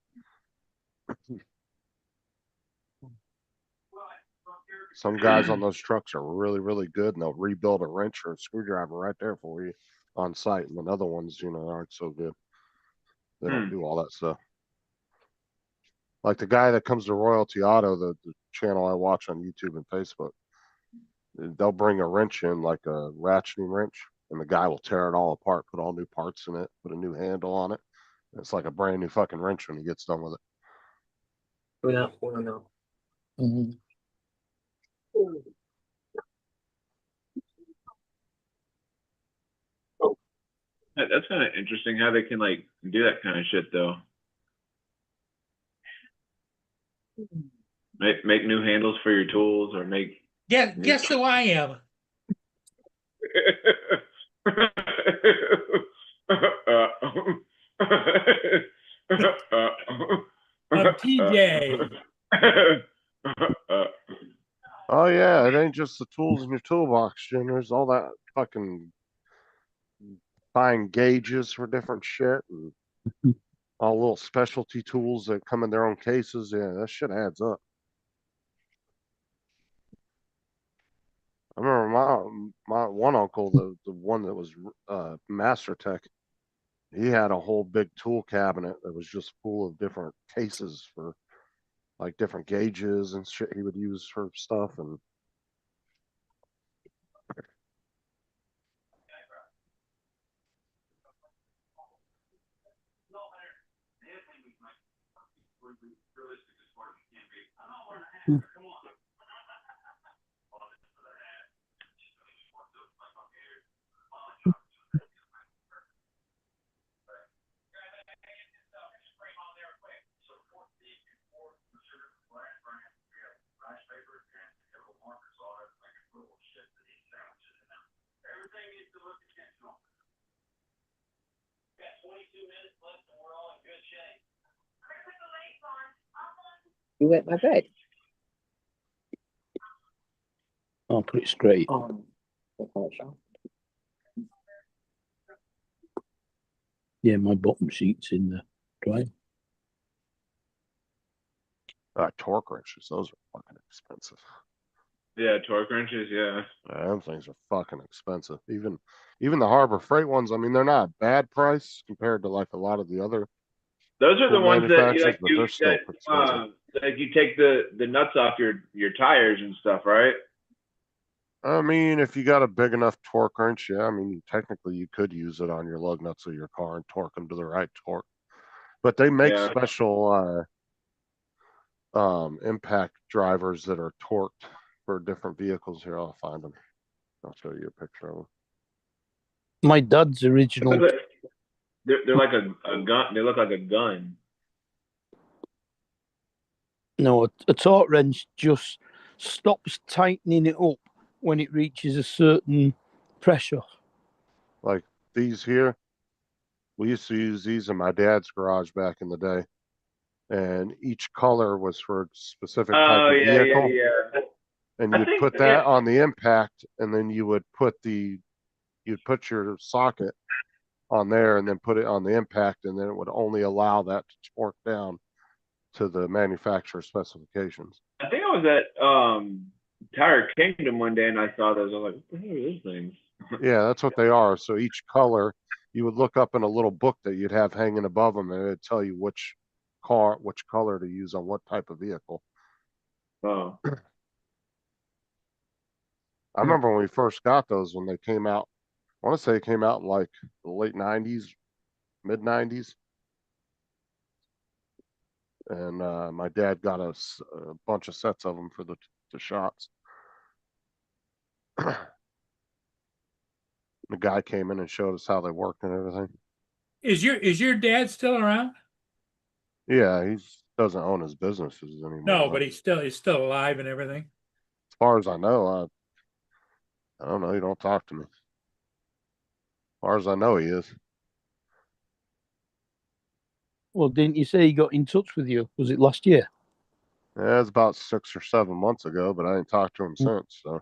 Some guys on those trucks are really, really good and they'll rebuild a wrench or a screwdriver right there for you on site. And then other ones, aren't so good. They don't do all that stuff. Like the guy that comes to Royalty Auto, the channel I watch on YouTube and Facebook, they'll bring a wrench in, like a ratcheting wrench, and the guy will tear it all apart, put all new parts in it, put a new handle on it. It's like a brand new fucking wrench when he gets done with it. Mhm. That's kind of interesting how they can like do that kind of shit though. Make new handles for your tools or make. Guess who I am? I'm TJ. Oh yeah, it ain't just the tools in your toolbox, Jim. There's all that fucking buying gauges for different shit and all little specialty tools that come in their own cases. Yeah, that shit adds up. I remember my one uncle, the one that was Master Tech, he had a whole big tool cabinet that was just full of different cases for like different gauges and shit he would use for stuff. And You wet my bed? I'll put it straight. Oh, okay, so. Yeah, my bottom seat's in the dryer. torque wrenches, those are fucking expensive. Yeah, torque wrenches. Yeah. Them things are fucking expensive. Even the Harbor Freight ones, I mean, they're not a bad price compared to like a lot of the other Those are the tool ones that you manufacturers, like but they're still expensive. like you take the nuts off your tires and stuff, right? I mean, if you got a big enough torque wrench, yeah, I mean, technically you could use it on your lug nuts of your car and torque them to the right torque. But they make Yeah. special impact drivers that are torqued for different vehicles. Here, I'll find them. I'll show you a picture of them. My dad's original. They're like a gun. They look like a gun. No, a torque wrench just stops tightening it up when it reaches a certain pressure. Like these here, we used to use these in my dad's garage back in the day, and each color was for a specific type Oh of yeah, vehicle. yeah. And I you'd think- put that yeah. on the impact, and then you'd put your socket on there, and then put it on the impact, and then it would only allow that to torque down to the manufacturer specifications. I think I was at Tire Kingdom one day and I saw those. I was like, what the hell are those things? Yeah, that's what they are. So each color, you would look up in a little book that you'd have hanging above them, and it'd tell you which color to use on what type of vehicle. Oh. I remember when we first got those when they came out. I want to say it came out in like the late 90s, mid 90s. And my dad got us a bunch of sets of them for the shots. The guy came in and showed us how they worked and everything. Is your dad still around? Yeah, he doesn't own his businesses anymore. No, but he's still alive and everything. As far as I know, I don't know. He don't talk to me. As far as I know, he is. Well, didn't you say he got in touch with you? Was it last year? Yeah, it's about 6 or 7 months ago, but I ain't talked to him since. So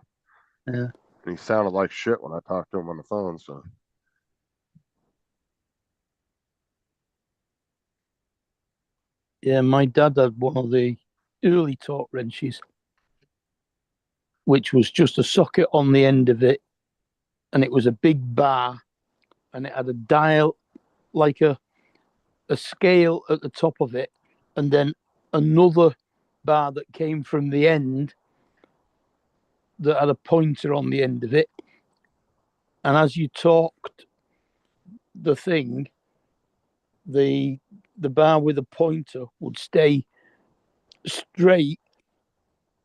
Yeah. And he sounded like shit when I talked to him on the phone. So Yeah, my dad had one of the early torque wrenches. which was just a socket on the end of it, and it was a big bar, and it had a dial, like a scale at the top of it, and then another bar that came from the end that had a pointer on the end of it. And as you talked the thing, the bar with the pointer would stay straight,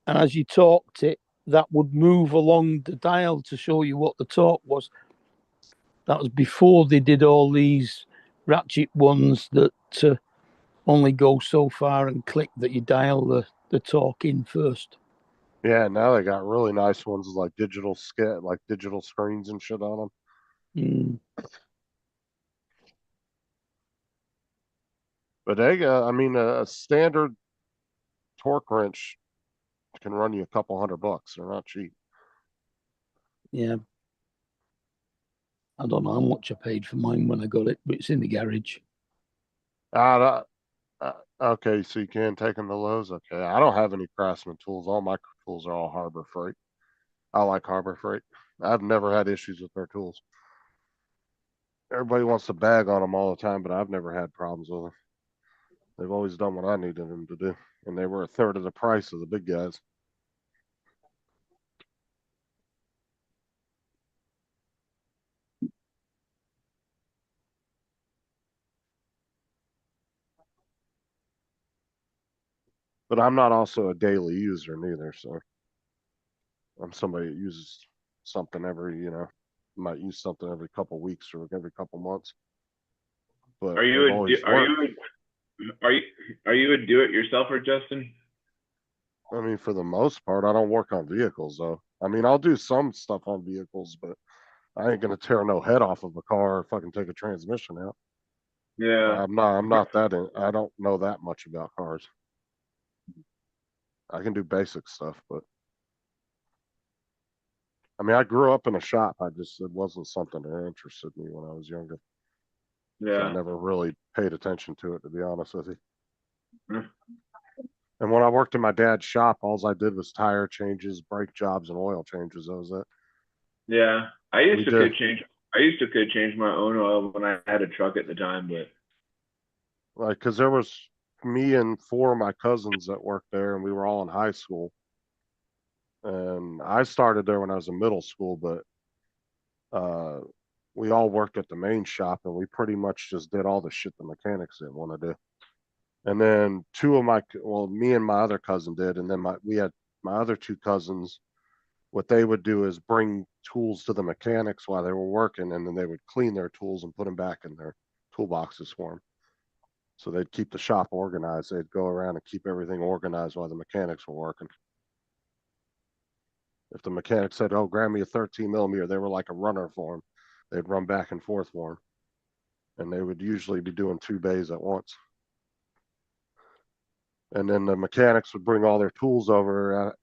and as you talked it, that would move along the dial to show you what the torque was. That was before they did all these ratchet ones that only go so far and click that you dial the torque in first. Yeah, now they got really nice ones with like digital like digital screens and shit on them. But I mean, a standard torque wrench can run you a couple $100. They're not cheap. Yeah. I don't know how much I paid for mine when I got it, but it's in the garage. Okay, so you can take them to Lowe's. Okay, I don't have any Craftsman tools. All my tools are all Harbor Freight. I like Harbor Freight. I've never had issues with their tools. Everybody wants to bag on them all the time, but I've never had problems with them. They've always done what I needed them to do, and they were a third of the price of the big guys. But I'm not also a daily user neither, so I'm somebody that uses something might use something every couple weeks or every couple months. But Are you a do-it-yourselfer, Justin? I mean, for the most part, I don't work on vehicles though. I mean, I'll do some stuff on vehicles, but I ain't gonna tear no head off of a car or fucking take a transmission out. Yeah. I'm not that I don't know that much about cars. I can do basic stuff, but I mean, I grew up in a shop. It wasn't something that interested me when I was younger. So I Yeah. never really paid attention to it, to be honest with you. Mm. And when I worked in my dad's shop, all I did was tire changes, brake jobs, and oil changes. That was it. Yeah. I used We to did. could change my own oil when I had a truck at the time, but Like, because there was me and four of my cousins that worked there, and we were all in high school. And I started there when I was in middle school, but uh, we all worked at the main shop, and we pretty much just did all the shit the mechanics didn't want to do. And then me and my other cousin did, and then we had my other two cousins. What they would do is bring tools to the mechanics while they were working, and then they would clean their tools and put them back in their toolboxes for them. So they'd keep the shop organized. They'd go around and keep everything organized while the mechanics were working. If the mechanic said, "Oh, grab me a 13 millimeter," they were like a runner for them. They'd run back and forth for them, and they would usually be doing 2 bays at once. And then the mechanics would bring all their tools over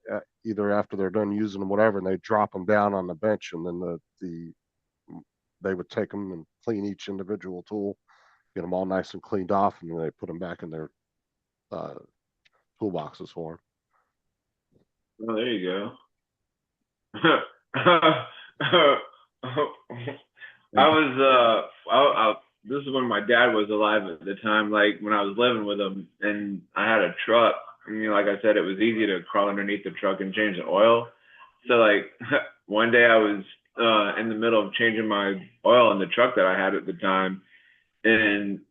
either after they're done using them, whatever, and they drop them down on the bench, and then they would take them and clean each individual tool, get them all nice and cleaned off, and then they put them back in their toolboxes for oh, there you go. This is when my dad was alive at the time, like when I was living with him and I had a truck. I mean, like I said, it was easy to crawl underneath the truck and change the oil. So like one day I was in the middle of changing my oil in the truck that I had at the time, and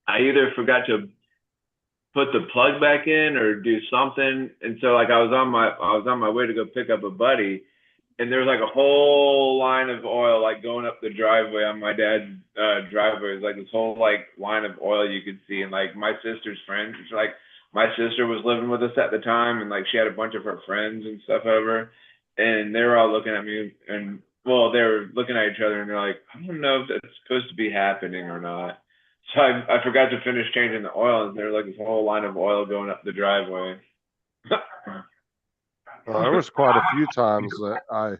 I either forgot to put the plug back in or do something. And so like I was on my way to go pick up a buddy, and there was like a whole line of oil like going up the driveway on my dad's driveway. It was like this whole like line of oil you could see, and like my sister's friends. It's like my sister was living with us at the time, and like she had a bunch of her friends and stuff over, and they were all looking at me, and well, they were looking at each other, and they're like, I don't know if that's supposed to be happening or not. So I forgot to finish changing the oil, and there was like this whole line of oil going up the driveway. There was quite a few times that I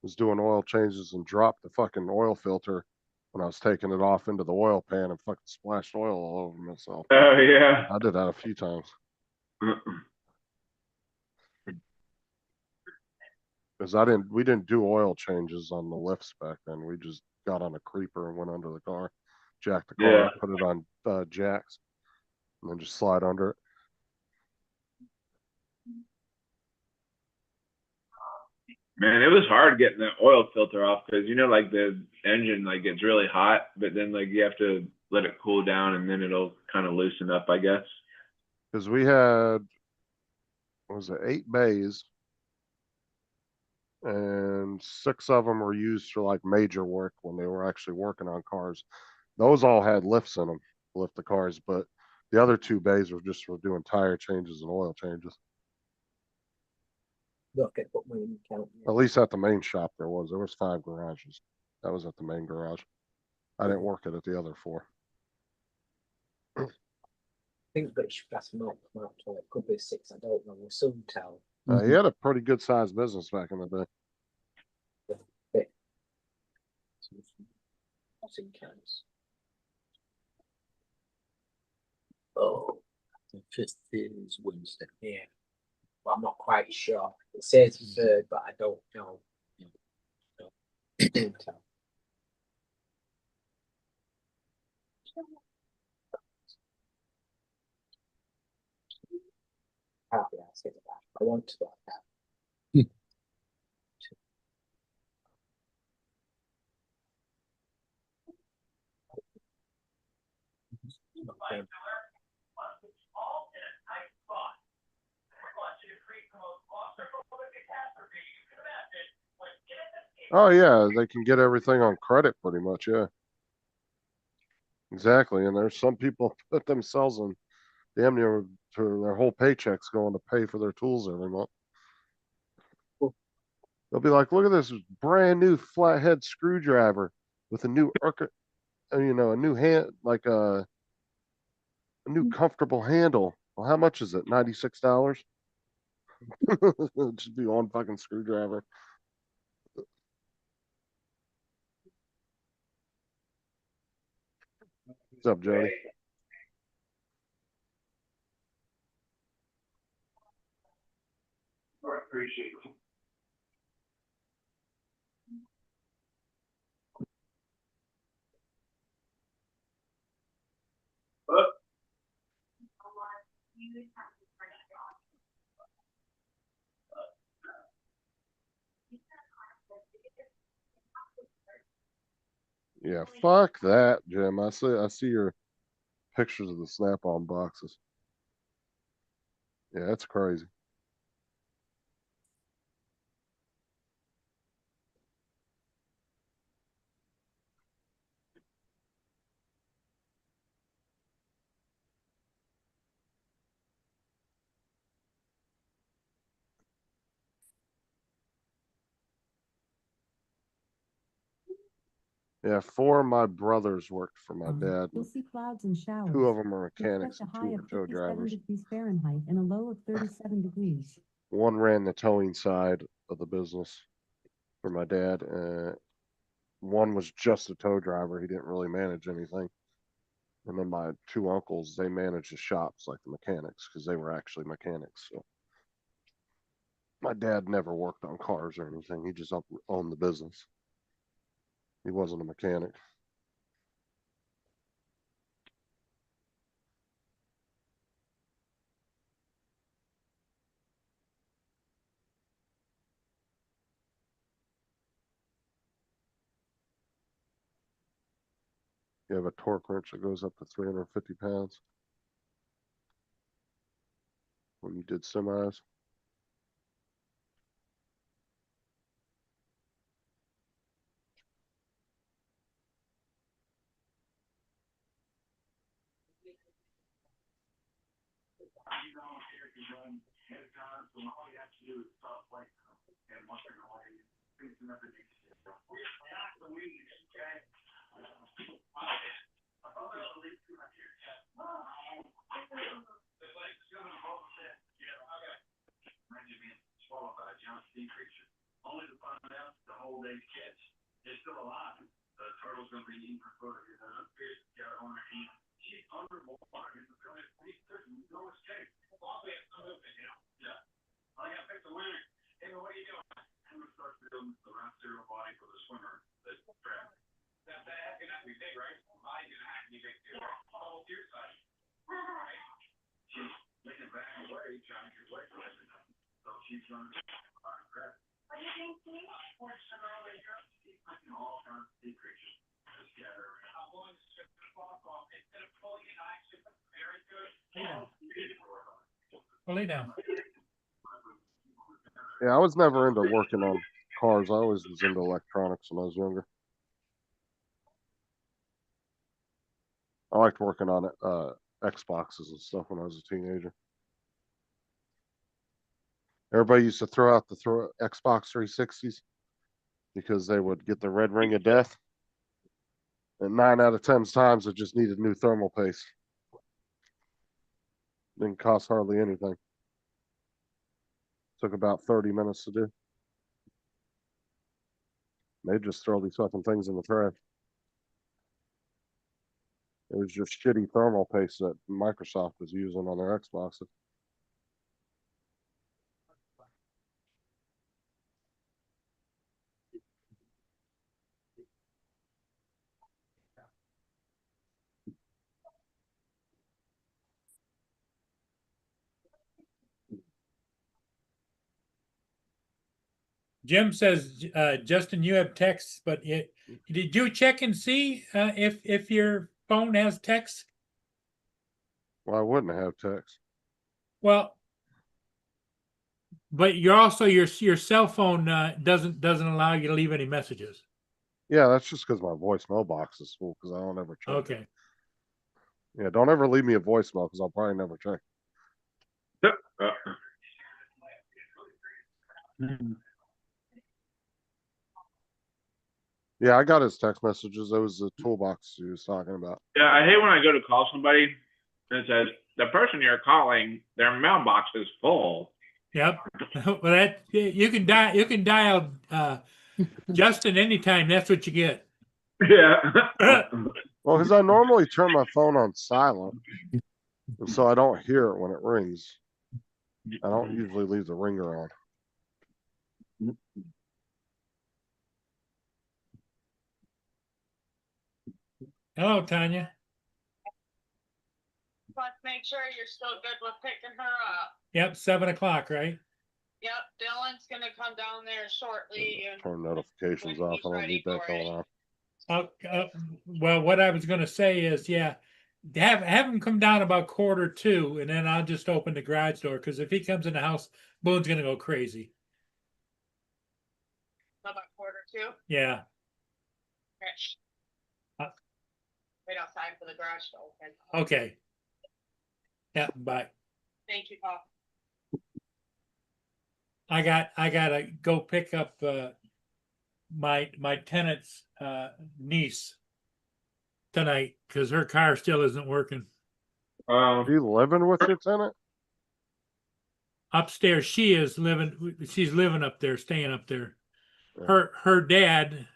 was doing oil changes and dropped the fucking oil filter when I was taking it off into the oil pan and fucking splashed oil all over myself. Oh yeah. I did that a few times. Cause we didn't do oil changes on the lifts back then. We just got on a creeper and went under the car, jacked the car Yeah. up, put it on, jacks, and then just slide under it. Man, it was hard getting that oil filter off because like the engine like gets really hot, but then like you have to let it cool down and then it'll kind of loosen up, I guess. Cause we had, what was it, 8 bays. And 6 of them were used for like major work when they were actually working on cars. Those all had lifts in them, lift the cars, but the other 2 bays were just for doing tire changes and oil changes. Look at what my account. At least at the main shop there was 5 garages. That was at the main garage. I didn't work it at the other 4. I think British Gas might come out to it. Could be 6. I don't know. We'll soon tell. He had a pretty good sized business back in the day. Nothing counts. Oh, The 5th is Wednesday. yeah. But I'm not quite sure. It says 3rd, but I don't know. No. Soon tell. Can't be asking that. I want to go now. Okay. Oh yeah, they can get everything on credit pretty much, yeah. Exactly, and there's some people put themselves in damn near to their whole paychecks going to pay for their tools every month. They'll be like, look at this brand new flathead screwdriver with a new a new hand, like a new comfortable handle. Well, how much is it? $96? Just be one fucking screwdriver. What's up, Jody? I appreciate it. Yeah, fuck that, Jim. I see your pictures of the Snap-on boxes. Yeah, that's crazy. Yeah, 4 of my brothers worked for my dad. You'll see clouds and showers. 2 of them are Expect mechanics a and 2 high were of tow 57 drivers. degrees Fahrenheit and a low of 37 degrees. 1 ran the towing side of the business for my dad. 1 was just a tow driver. He didn't really manage anything. And then my 2 uncles, they managed the shops like the mechanics because they were actually mechanics. So my dad never worked on cars or anything. He just owned the business. He wasn't a mechanic. You have a torque wrench that goes up to 350 pounds. When you did semis. Well, lay down. Yeah, I was never into working on cars. I always was into electronics when I was younger. I liked working on Xboxes and stuff when I was a teenager. Everybody used to throw out the Xbox 360s because they would get the red ring of death. And 9 out of 10 times it just needed new thermal paste. Didn't cost hardly anything. Took about 30 minutes to do. They just throw these fucking things in the trash. It was just shitty thermal paste that Microsoft was using on their Xboxes. Jim says, Justin, you have texts, but did you check and see if your phone has text? Well, I wouldn't have text. Well, but you're also your cell phone doesn't allow you to leave any messages. Yeah, that's just because my voicemail box is full because I don't ever check. Okay. Yeah, don't ever leave me a voicemail because I'll probably never check. Yeah, I got his text messages. That was the toolbox he was talking about. Yeah, I hate when I go to call somebody and it says the person you're calling, their mailbox is full. Yep. Well, that you can dial Justin anytime. That's what you get. Yeah. Well, because I normally turn my phone on silent, so I don't hear it when it rings. I don't usually leave the ringer on. Hello, Tanya. Let's make sure you're still good with picking her up. Yep, 7 o'clock, right? Yep, Dylan's gonna come down there shortly and Turn notifications when off. he's I don't ready need that for it. going on. Well, what I was going to say is, yeah, have him come down about 1:45, and then I'll just open the garage door because if he comes in the house, Boone's going to go crazy. about 1:45. Yeah. Rich. Uh, Wait outside for the garage to open. Okay. Yeah. Bye. Thank you, Paul. I gotta go pick up my tenant's niece tonight because her car still isn't working. Are you living with your tenant? Upstairs, she's living up there, staying up there. Yeah. Her dad,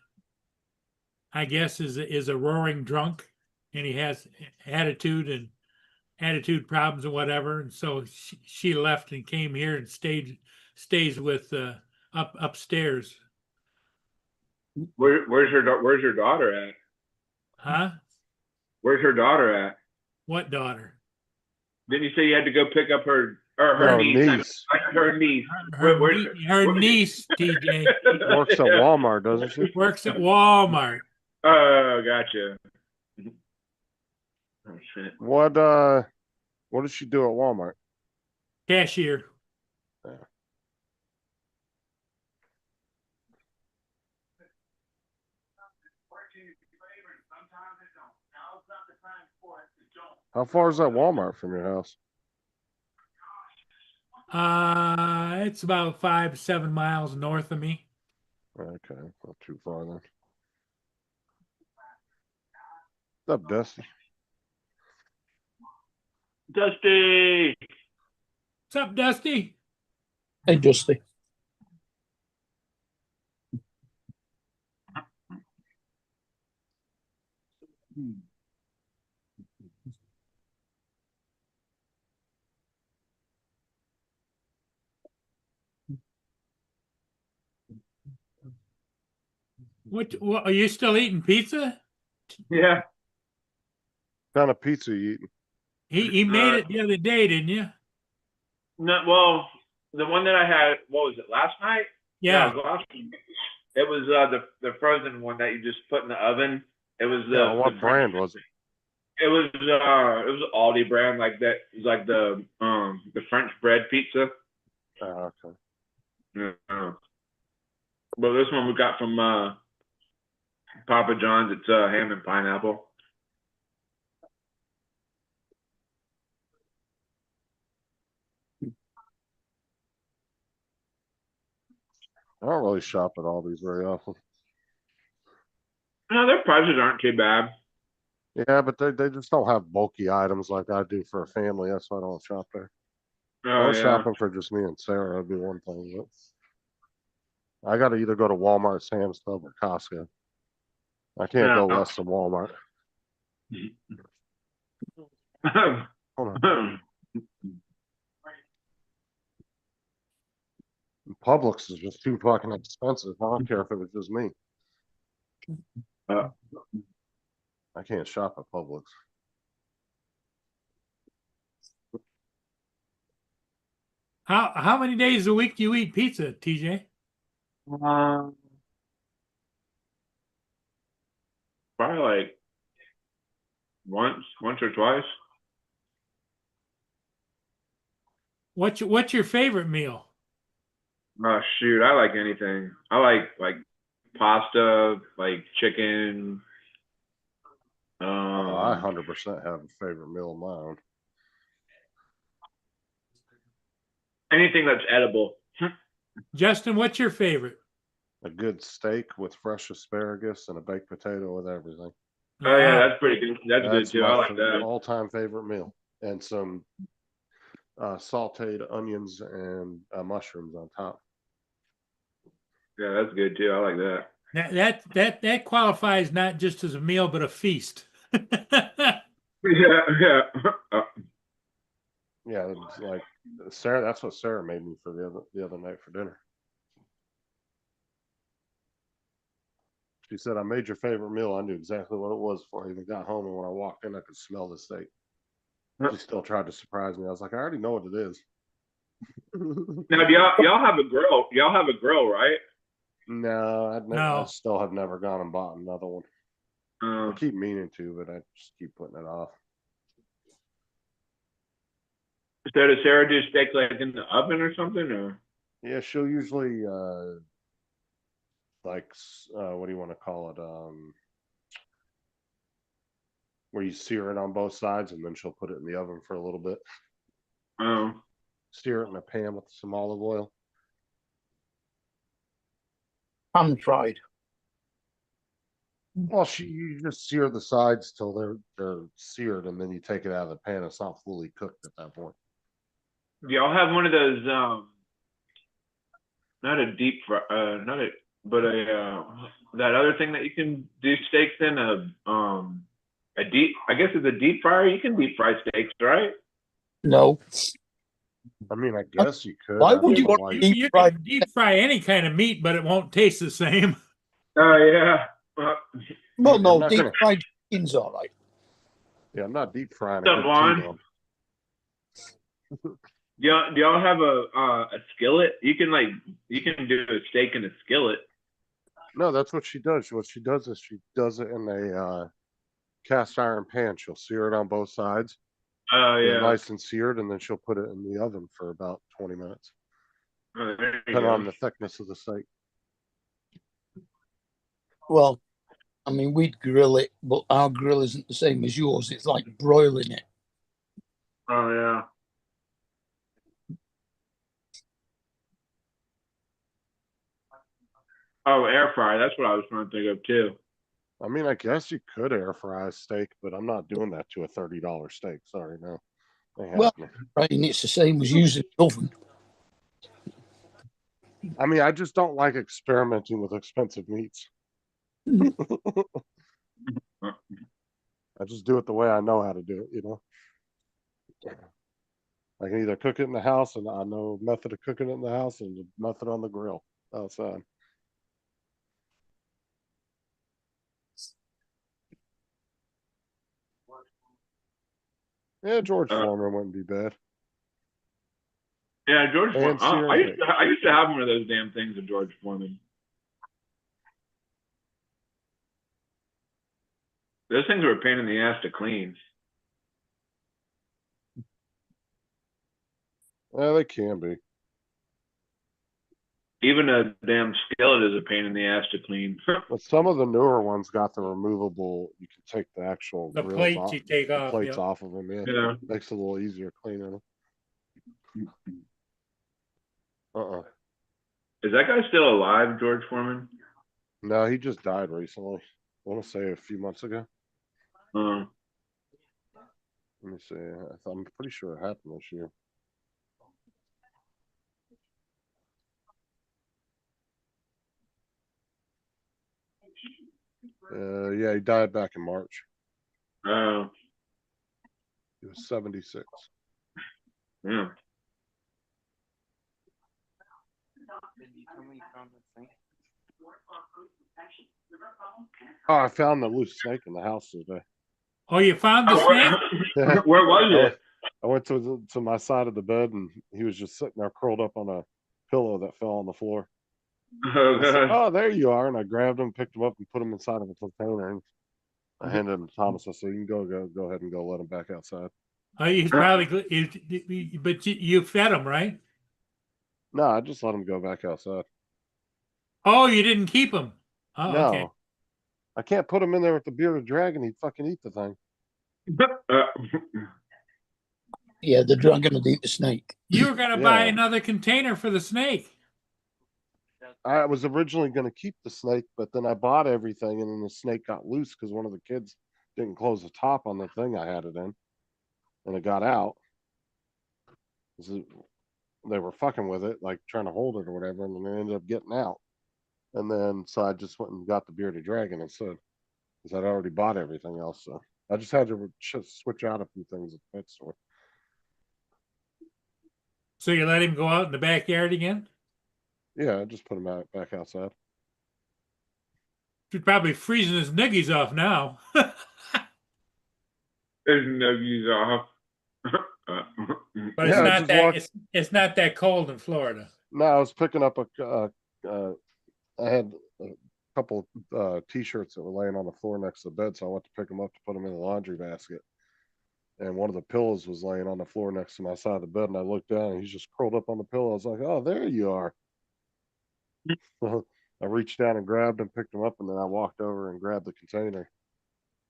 I guess, is a roaring drunk, and he has attitude problems and whatever. And so she left and came here and stays with upstairs. Where's your daughter at? Huh? Where's her daughter at? What daughter? Didn't you say you had to go pick up her niece? Her niece. Her niece, TJ, Works at Walmart, doesn't she? works at Walmart. Oh, gotcha. Oh shit. What does she do at Walmart? Cashier. Yeah. How far is that Walmart from your house? It's about 5-7 miles north of me. Okay, not too far then. What's up, Dusty? Dusty. What's up, Dusty? Hey, Dusty. What are you still eating pizza? Yeah. What kind of pizza you eating? He made it the other day, didn't you? No, well, the one that I had, what was it, last night? Yeah, it was last night. It was the frozen one that you just put in the oven. It was Yeah, the what brand was it? It was Aldi brand, like that. It was like the French bread pizza. Okay. Yeah. But this one we got from Papa John's. It's ham and pineapple. I don't really shop at Aldi's very often. No, their prices aren't too bad. Yeah, but they just don't have bulky items like I do for a family. That's why I don't shop there. If I Oh was yeah. shopping for just me and Sarah, that'd be one thing. But I got to either go to Walmart, Sam's Club, or Costco. I can't go Yeah. less than Walmart. Hold on. Publix is just too fucking expensive. I don't care if it was just me. Uh, I can't shop at Publix. how many days a week do you eat pizza, TJ? probably like once or twice. What's your favorite meal? Oh shoot, I like anything. I like pasta, like chicken. Oh, I 100% have a favorite meal of my own. Anything that's edible. Justin, what's your favorite? A good steak with fresh asparagus and a baked potato with everything. Oh yeah, that's pretty good. That's good That's too. I like that. all-time favorite meal. And some sauteed onions and mushrooms on top. Yeah, that's good too. I like that. That qualifies not just as a meal but a feast. Yeah, yeah. Yeah, it's like Sarah. That's what Sarah made me for the other night for dinner. She said, "I made your favorite meal." I knew exactly what it was before I even got home, and when I walked in, I could smell the steak. She still tried to surprise me. I was like, "I already know what it is." Now, do y'all have a grill? Y'all have a grill, right? No, I No. still have never gone and bought another one. I keep meaning to, but I just keep putting it off. So does Sarah do steak like in the oven or something, or? Yeah, she'll usually like what do you want to call it? Where you sear it on both sides and then she'll put it in the oven for a little bit. Oh. Sear it in a pan with some olive oil. Pan fried. Well, you just sear the sides till they're seared, and then you take it out of the pan. It's not fully cooked at that point. Do y'all have one of those not a deep fry, not a but a that other thing that you can do steaks in, a deep, I guess it's a deep fryer. You can deep fry steaks, right? No. I mean, I guess you could. Why I would don't you know want why to you- deep You fry? can deep fry any kind of meat, but it won't taste the same. Oh yeah. Well, I'm no, not deep gonna- fried chicken's all right. Yeah, I'm not deep frying What's a up, good Juan? T-bone. Do y'all have a skillet? You can do a steak in a skillet. No, that's what she does. What she does is she does it in a cast iron pan. She'll sear it on both sides. Oh Get it yeah. nice and seared, and then she'll put it in the oven for about 20 minutes, Oh, there you depending on go. the thickness of the steak. Well, I mean, we'd grill it, but our grill isn't the same as yours. It's like broiling it. Oh yeah. Oh, air fryer. That's what I was trying to think of too. I mean, I guess you could air fry a steak, but I'm not doing that to a $30 steak. Sorry, no. Ain't Well- happening. Right, and it's the same as using the oven. I mean, I just don't like experimenting with expensive meats. I just do it the way I know how to do it, you know? I can either cook it in the house, and I know a method of cooking it in the house and a method on the grill outside. Yeah, George Foreman wouldn't be bad. Yeah, George Foreman. Fancier I and used to, I used to have one of those damn things of George Foreman. Those things were a pain in the ass to clean. Yeah, they can be. Even a damn skillet is a pain in the ass to clean. But some of the newer ones got the removable. You can take the actual The grills plates off, you take the off, plates yeah. off of them. Yeah, Yeah. makes it a little easier cleaning them. Is that guy still alive, George Foreman? No, he just died recently. I want to say a few months ago. Uh, Let me see. I'm pretty sure it happened this year. Yeah, he died back in March. oh, He was 76. yeah. Oh, I found the loose snake in the house today. Oh, you found the snake? Where was it? I went to my side of the bed and he was just sitting there curled up on a pillow that fell on the floor. Oh, I said, God. "Oh, there you are!" And I grabbed him, picked him up, and put him inside of a container. And I handed him to Thomas. I said, "You can go ahead and go let him back outside." Oh, he's probably, but you fed him, right? No, I just let him go back outside. Oh, you didn't keep him. Oh, No, okay. I can't put him in there with the bearded dragon. He'd fucking eat the thing. Yeah, the dragon would eat the snake. You were gonna buy Yeah. another container for the snake. I was originally going to keep the snake, but then I bought everything, and then the snake got loose because one of the kids didn't close the top on the thing I had it in, and it got out. They were fucking with it, like trying to hold it or whatever, and then it ended up getting out. And then so I just went and got the bearded dragon instead, because I'd already bought everything else. So I just had to switch out a few things at the pet store. So you let him go out in the backyard again? Yeah, I just put him back outside. He's probably freezing his nuggies off now. There's nuggies off. But it's Yeah, I not just that walked- it's not that cold in Florida. No, I was picking up I had a couple t-shirts that were laying on the floor next to the bed, so I went to pick them up to put them in the laundry basket. And one of the pillows was laying on the floor next to my side of the bed, and I looked down, and he's just curled up on the pillow. I was like, "Oh, there you are." So I reached down and grabbed him, picked him up, and then I walked over and grabbed the container,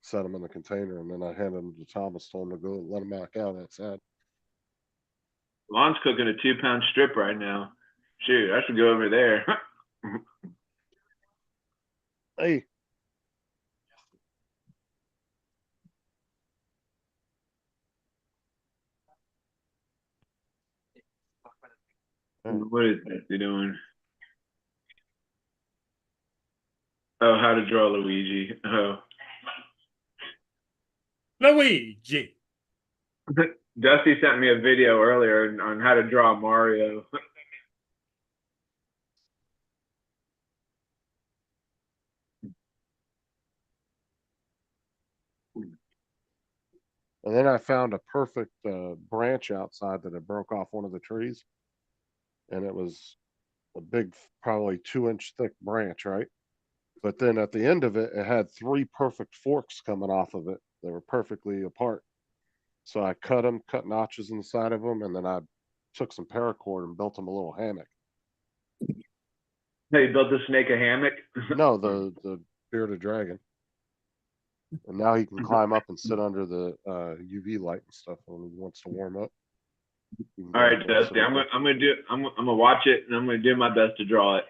set him in the container, and then I handed him to Thomas, told him to go let him back out outside. Lon's cooking a 2-pound strip right now. Shoot, I should go over there. Hey, What is he doing? Oh, how to draw Luigi. Oh. Luigi. Dusty sent me a video earlier on how to draw Mario. and then I found a perfect branch outside that had broke off one of the trees, and it was a big, probably 2-inch thick branch, right? But then at the end of it, it had 3 perfect forks coming off of it. They were perfectly apart. So I cut them, cut notches in the side of them, and then I took some paracord and built them a little hammock. Hey, you built the snake a hammock? No, the bearded dragon. And now he can climb up and sit under the UV light and stuff when he wants to warm up. All right, Dusty. I'm gonna watch it, and I'm gonna do my best to draw it.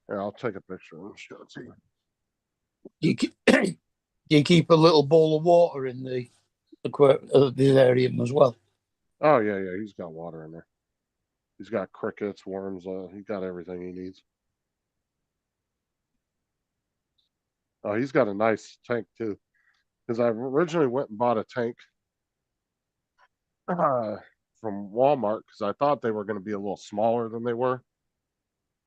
Here, I'll take a picture and show it to you. You keep a little bowl of water in the aquarium as well. Oh yeah, he's got water in there. He's got crickets, worms. He's got everything he needs. Oh, he's got a nice tank too. Because I originally went and bought a tank from Walmart because I thought they were going to be a little smaller than they were.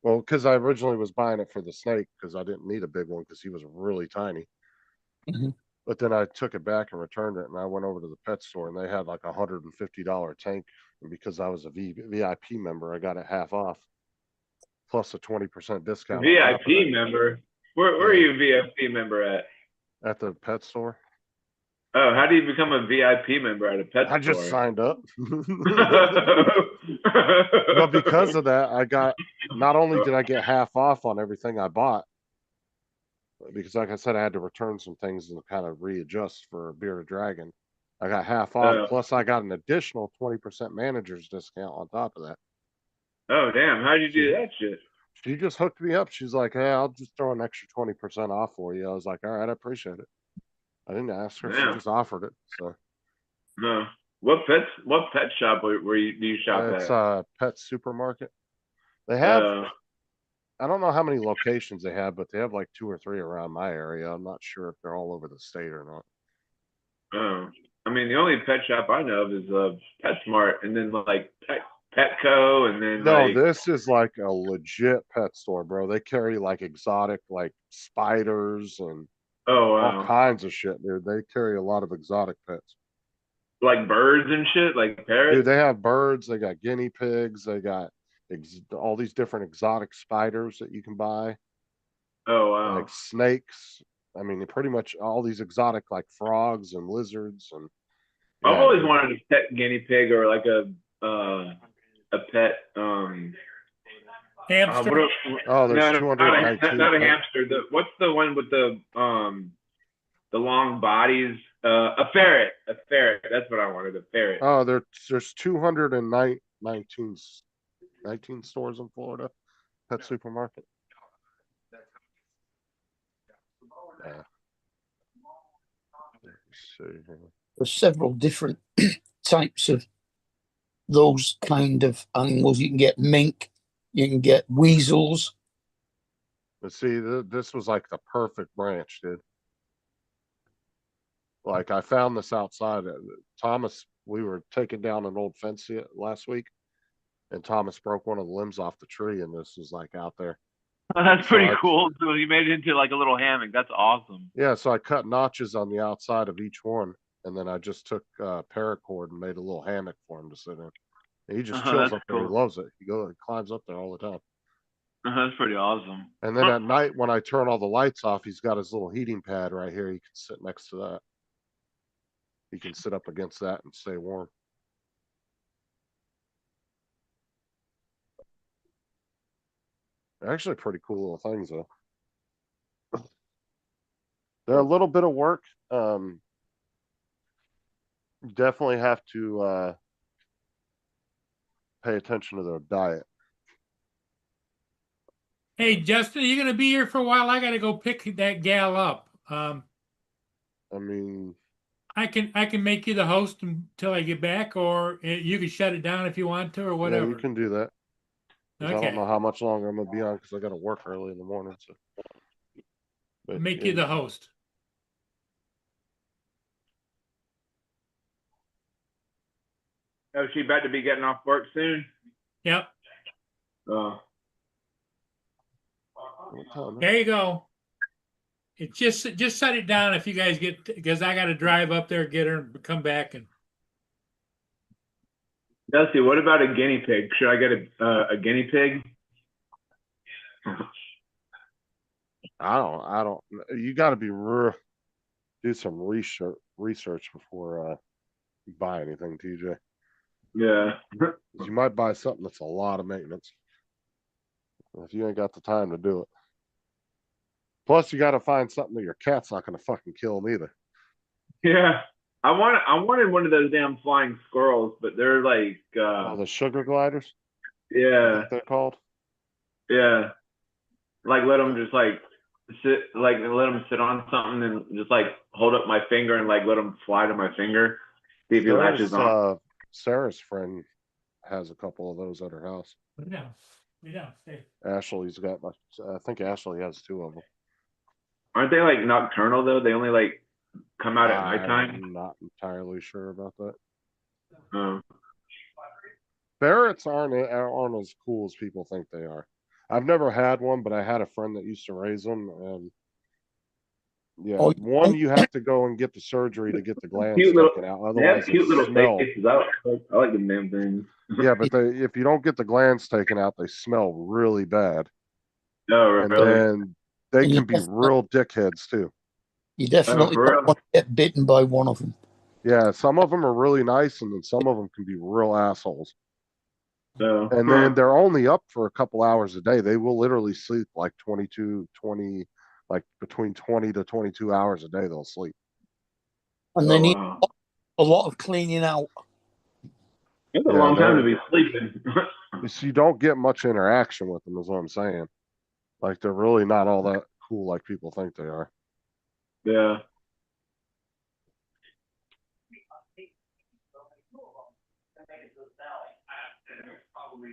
Well, because I originally was buying it for the snake because I didn't need a big one because he was really tiny. Mhm. But then I took it back and returned it, and I went over to the pet store, and they had like $150 tank. And because I was a VIP member, I got it half off, plus a 20% discount on top of VIP that member. Where are Yeah. you a VIP member at? at the pet store. Oh, how do you become a VIP member at a pet I just store? signed up. But because of that, I got, not only did I get half off on everything I bought, because like I said, I had to return some things and kind of readjust for Bearded Dragon. I got half off, Oh. plus I got an additional 20% manager's discount on top of that. Oh damn, how'd you do that shit? She just hooked me up. She's like, "Hey, I'll just throw an extra 20% off for you." I was like, "All right, I appreciate it." I didn't ask her; she Yeah. just offered it. So No. What pet shop do you shop it's at? a pet supermarket. They have, Uh, I don't know how many locations they have, but they have like 2 or 3 around my area. I'm not sure if they're all over the state or not. I mean, the only pet shop I know of is PetSmart, and then like Petco, and then No, like this is like a legit pet store, bro. They carry like exotic, like spiders and oh all wow, kinds of shit, dude. They carry a lot of exotic pets. like birds and shit, like Dude, parrots. they have birds, they got guinea pigs, they got all these different exotic spiders that you can buy, Oh wow, like snakes. I mean, pretty much all these exotic like frogs and lizards and I've yeah, always dude. wanted a pet guinea pig or like a pet Hamster. what Oh, there's no, not a 219 not a pet. hamster. What's the one with the long bodies? A ferret. A ferret. That's what I wanted. A ferret. Oh, there's 219 stores in Florida, pet supermarket. Yeah. Let's see here. There's several different types of those kind of animals. You can get mink, you can get weasels. But see, this was like the perfect branch, dude. Like I found this outside. Thomas, we were taking down an old fence last week, and Thomas broke one of the limbs off the tree, and this was like out there. That's So pretty I- cool. So you made it into like a little hammock. That's awesome. Yeah, so I cut notches on the outside of each one, and then I just took paracord and made a little hammock for him to sit in. And he just chills That's up there. He cool. loves it. He climbs up there all the time. That's pretty awesome. And then at night, when I turn all the lights off, he's got his little heating pad right here. He can sit next to that. He can sit up against that and stay warm. They're actually pretty cool little things, though. They're a little bit of work. You definitely have to pay attention to their diet. Hey, Justin, are you gonna be here for a while? I gotta go pick that gal up. I mean, I can make you the host until I get back, or you can shut it down if you want to, or whatever. yeah, you can do that. 'Cause I Okay. don't know how much longer I'm gonna be on because I got to work early in the morning. So, but, Make yeah, you the host. Oh, she about to be getting off work soon. Yep. Oh, what time, There you go. It just shut it down if you guys get, because I got to drive up there, get her, and come back, and Dusty, what about a guinea pig? Should I get a guinea pig? I don't. You got to do some research before you buy anything, TJ. Yeah. 'Cause you might buy something that's a lot of maintenance if you ain't got the time to do it. Plus, you got to find something that your cat's not going to fucking kill them either. Yeah. I wanted one of those damn flying squirrels, but they're like Oh, the sugar gliders. I yeah, think they're called. yeah. Like let them just like sit on something and just like hold up my finger and like let them fly to my finger. See if he latches on. Sarah's friend has a couple of those at her house. yeah, stay. Ashley's got, I think Ashley has 2 of them. Aren't they like nocturnal though? They only like come out at nighttime. I'm not entirely sure about that. Oh. Ferrets aren't as cool as people think they are. I've never had one, but I had a friend that used to raise them, and Yeah, Oh, one, you have to go and get the surgery to get the glands Cute little- taken out, They have otherwise they cute little smell. faces. I like the damn things. Yeah, but if you don't get the glands taken out, they smell really bad. No, And really. then they And you can be definitely- real dickheads too. you definitely for don't real? want to get bitten by one of them. Yeah, some of them are really nice, and then some of them can be real assholes. So, And then they're only up for a couple hours a day. They will literally sleep like 20, like between 20 to 22 hours a day they'll sleep. And they need wow. a lot of cleaning out. It's a Yeah, long time to they're- be sleeping. So you don't get much interaction with them is what I'm saying. Like they're really not all that cool like people think they are. Yeah.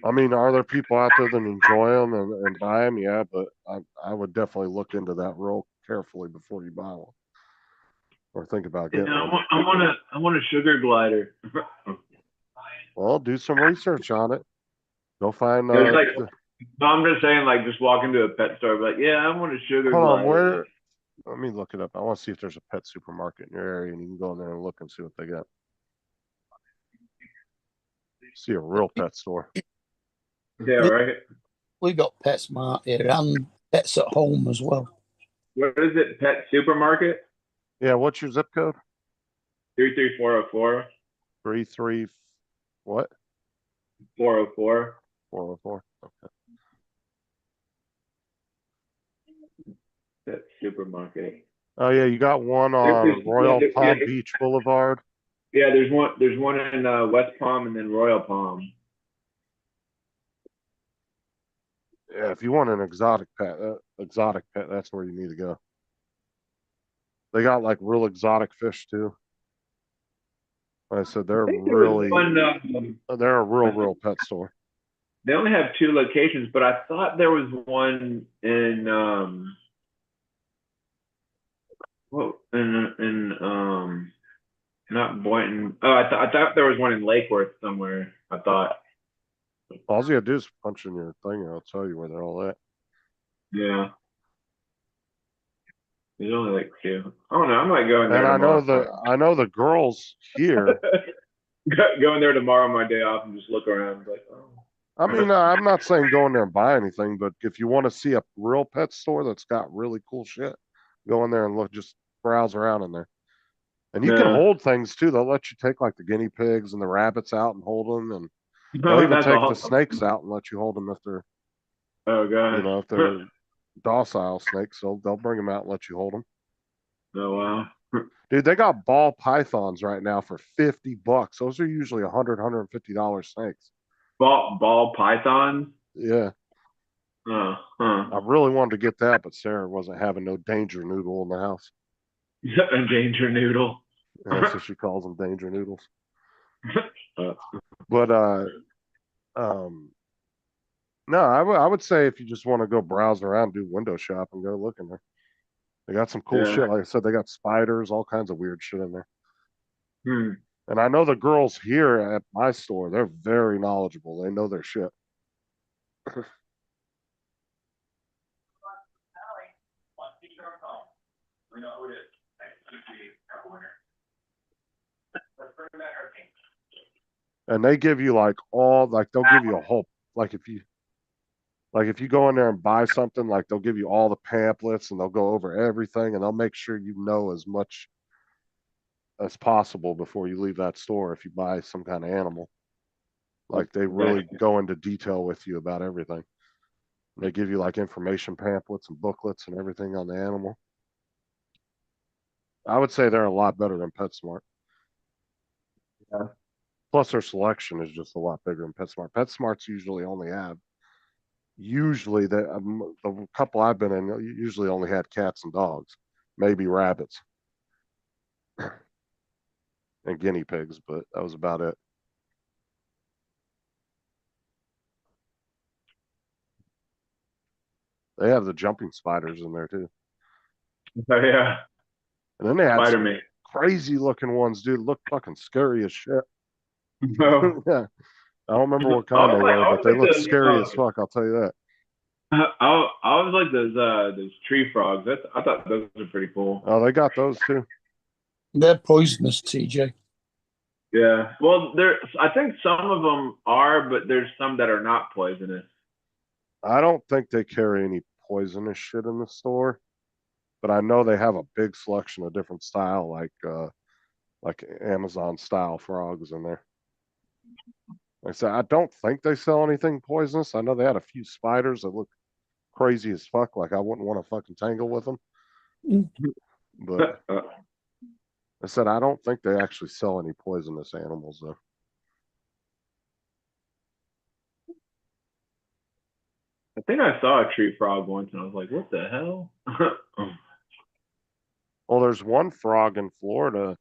I mean, are there people out there that enjoy them and buy them? Yeah, but I would definitely look into that real carefully before you buy one or think about Yeah, getting one. I want a sugar glider. Well, do some research on it. Go find. There's like- No, I'm just saying, like, just walk into a pet store, be like, yeah, I want a sugar hold on, glider. where? Let me look it up. I want to see if there's a pet supermarket in your area, and you can go in there and look and see what they got. See a real pet store. Yeah, right. We got PetSmart here and Pets at Home as well. What is it? Pet supermarket? Yeah, what's your zip code? 33404. 33 what? 404. 404. Okay. Pet supermarket. Oh yeah, you got one on Royal Palm Beach Boulevard. Yeah, there's one in West Palm and then Royal Palm. Yeah, if you want an exotic pet, that's where you need to go. They got like real exotic fish too. Like I said, they're I think there was really, one, they're a real pet store. they only have 2 locations, but I thought there was one in not Boynton. Oh, I thought there was one in Lake Worth somewhere. I thought. All you gotta do is punch in your thing, and I'll tell you where they're all at. Yeah. There's only like 2. I don't know. I might go in there. And tomorrow. I know the girls here. Go in there tomorrow on my day off and just look around. Like, oh. I mean, I'm not saying go in there and buy anything, but if you want to see a real pet store that's got really cool shit, go in there and look, just browse around in there. And you can Yeah. hold things too. They'll let you take like the guinea pigs and the rabbits out and hold them, and they'll even That's take the awesome. snakes out and let you hold them if they're, Oh god. you know, if they're docile snakes. So they'll bring them out and let you hold them. Oh wow. Dude, they got ball pythons right now for $50. Those are usually $150 snakes. Ball python. Yeah, Huh. I really wanted to get that, but Sarah wasn't having no danger noodle in the house. A danger noodle. And that's what she calls them, danger noodles. Uh, But no, I would say if you just want to go browse around, do window shop, and go look in there. They got some cool Yeah. shit. Like I said, they got spiders, all kinds of weird shit in there. hmm. And I know the girls here at my store, they're very knowledgeable. They know their shit. And they give you like they'll give you a whole, like if you go in there and buy something, like they'll give you all the pamphlets and they'll go over everything and they'll make sure you know as much as possible before you leave that store if you buy some kind of animal. Like they really go into detail with you about everything. They give you like information pamphlets and booklets and everything on the animal. I would say they're a lot better than PetSmart. Yeah. Plus their selection is just a lot bigger than PetSmart. PetSmart's usually the couple I've been in usually only had cats and dogs, maybe rabbits and guinea pigs, but that was about it. They have the jumping spiders in there too. Oh yeah. And then they had some Spider-Man. crazy looking ones, dude. Look fucking scary as shit. No. Yeah. I don't remember what kind they were, but they look scary as fuck, I'll tell you that. I was like those tree frogs. I thought those were pretty cool. Oh, they got those too. They're poisonous, TJ. Yeah. Well, I think some of them are, but there's some that are not poisonous. I don't think they carry any poisonous shit in the store, but I know they have a big selection of different style, like Amazon style frogs in there. Like I said, I don't think they sell anything poisonous. I know they had a few spiders that look crazy as fuck. Like I wouldn't want to fucking tangle with them. But I said I don't think they actually sell any poisonous animals though. I think I saw a tree frog once, and I was like, "What the hell?" Well, there's one frog in Florida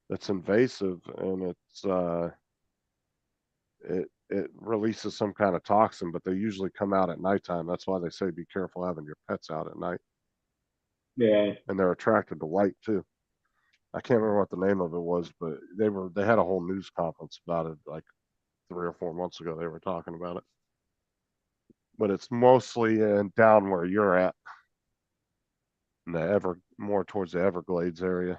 that's invasive, and it releases some kind of toxin, but they usually come out at nighttime. That's why they say be careful having your pets out at night. Yeah. And they're attracted to light too. I can't remember what the name of it was, but they had a whole news conference about it like 3 or 4 months ago. They were talking about it. But it's mostly down where you're at, in the more towards the Everglades area.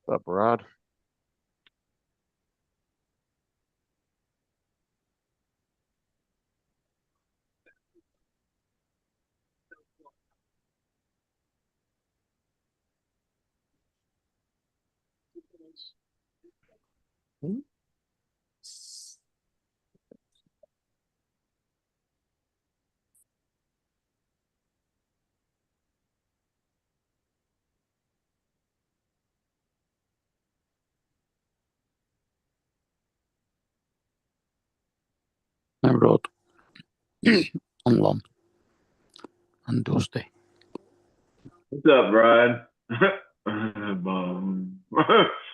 What's up, Rod? I wrote on Lon and Dusty. What's up, Rod? Bum. I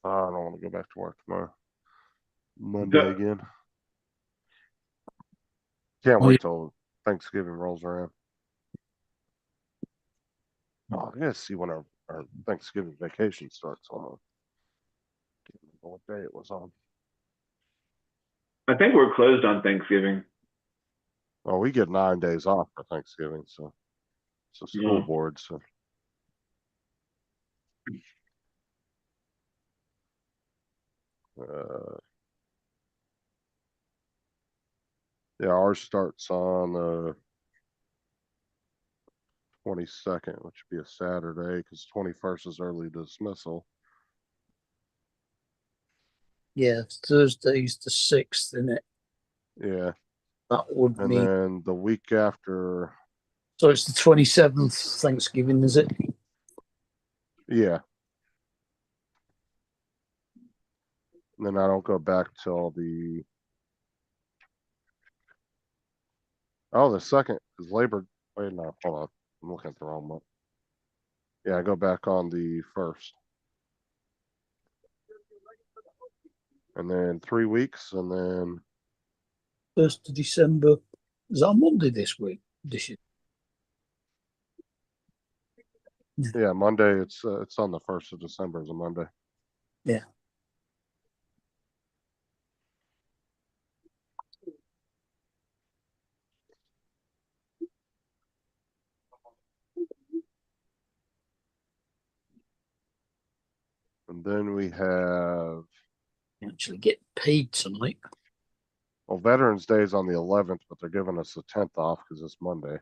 don't want to go back to work tomorrow. Monday again. Can't wait till Thanksgiving rolls around. Oh, I gotta see when our Thanksgiving vacation starts on. Can't remember what day it was on. I think we're closed on Thanksgiving. Oh, we get 9 days off for Thanksgiving, so school Yeah. board. So yeah, ours starts on the 22nd, which would be a Saturday, because 21st is early dismissal. Yeah, Thursday's the 6th, isn't it? Yeah, That would and mean. then the week after, So it's the 27th Thanksgiving, is it? yeah. And then I don't go back till the second is Labor. Wait, no, hold on. I'm looking at the wrong month. Yeah, I go back on the 1st. And then 3 weeks, and then 1st of December. Is that Monday this week? This year? yeah, Monday. It's on the 1st of December is a Monday. Yeah. And then we have Actually get paid tonight. well, Veterans Day is on the 11th, but they're giving us the 10th off because it's Monday.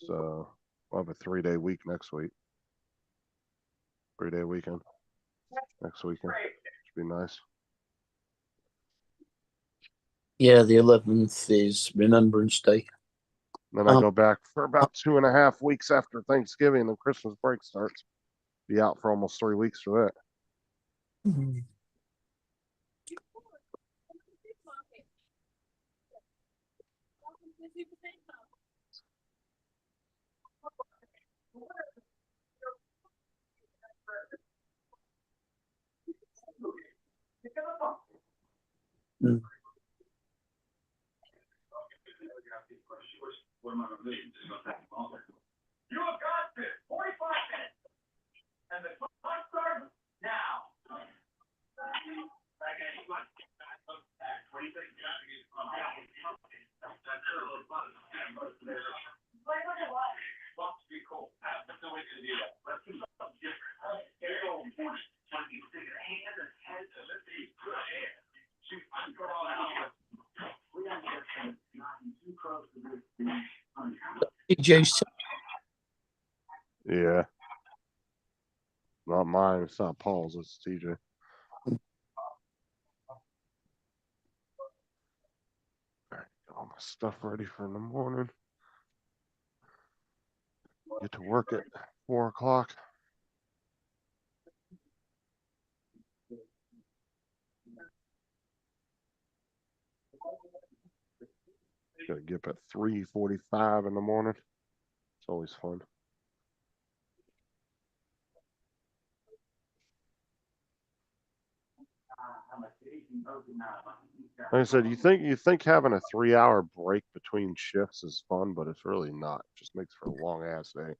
So we'll have a 3-day week next week. 3-day weekend next weekend. Should be nice. Yeah, the 11th is Remembrance Day. Then I go back for about 2.5 weeks after Thanksgiving, and then Christmas break starts. Be out for almost 3 weeks for that. TJ's Yeah. Not mine. It's not Paul's. It's TJ. Alright, get all my stuff ready for in the morning. Get to work at 4 o'clock. Gotta get up at 3:45 in the morning. It's always fun. Like I said, you think having a 3-hour break between shifts is fun, but it's really not. It just makes for a long ass day.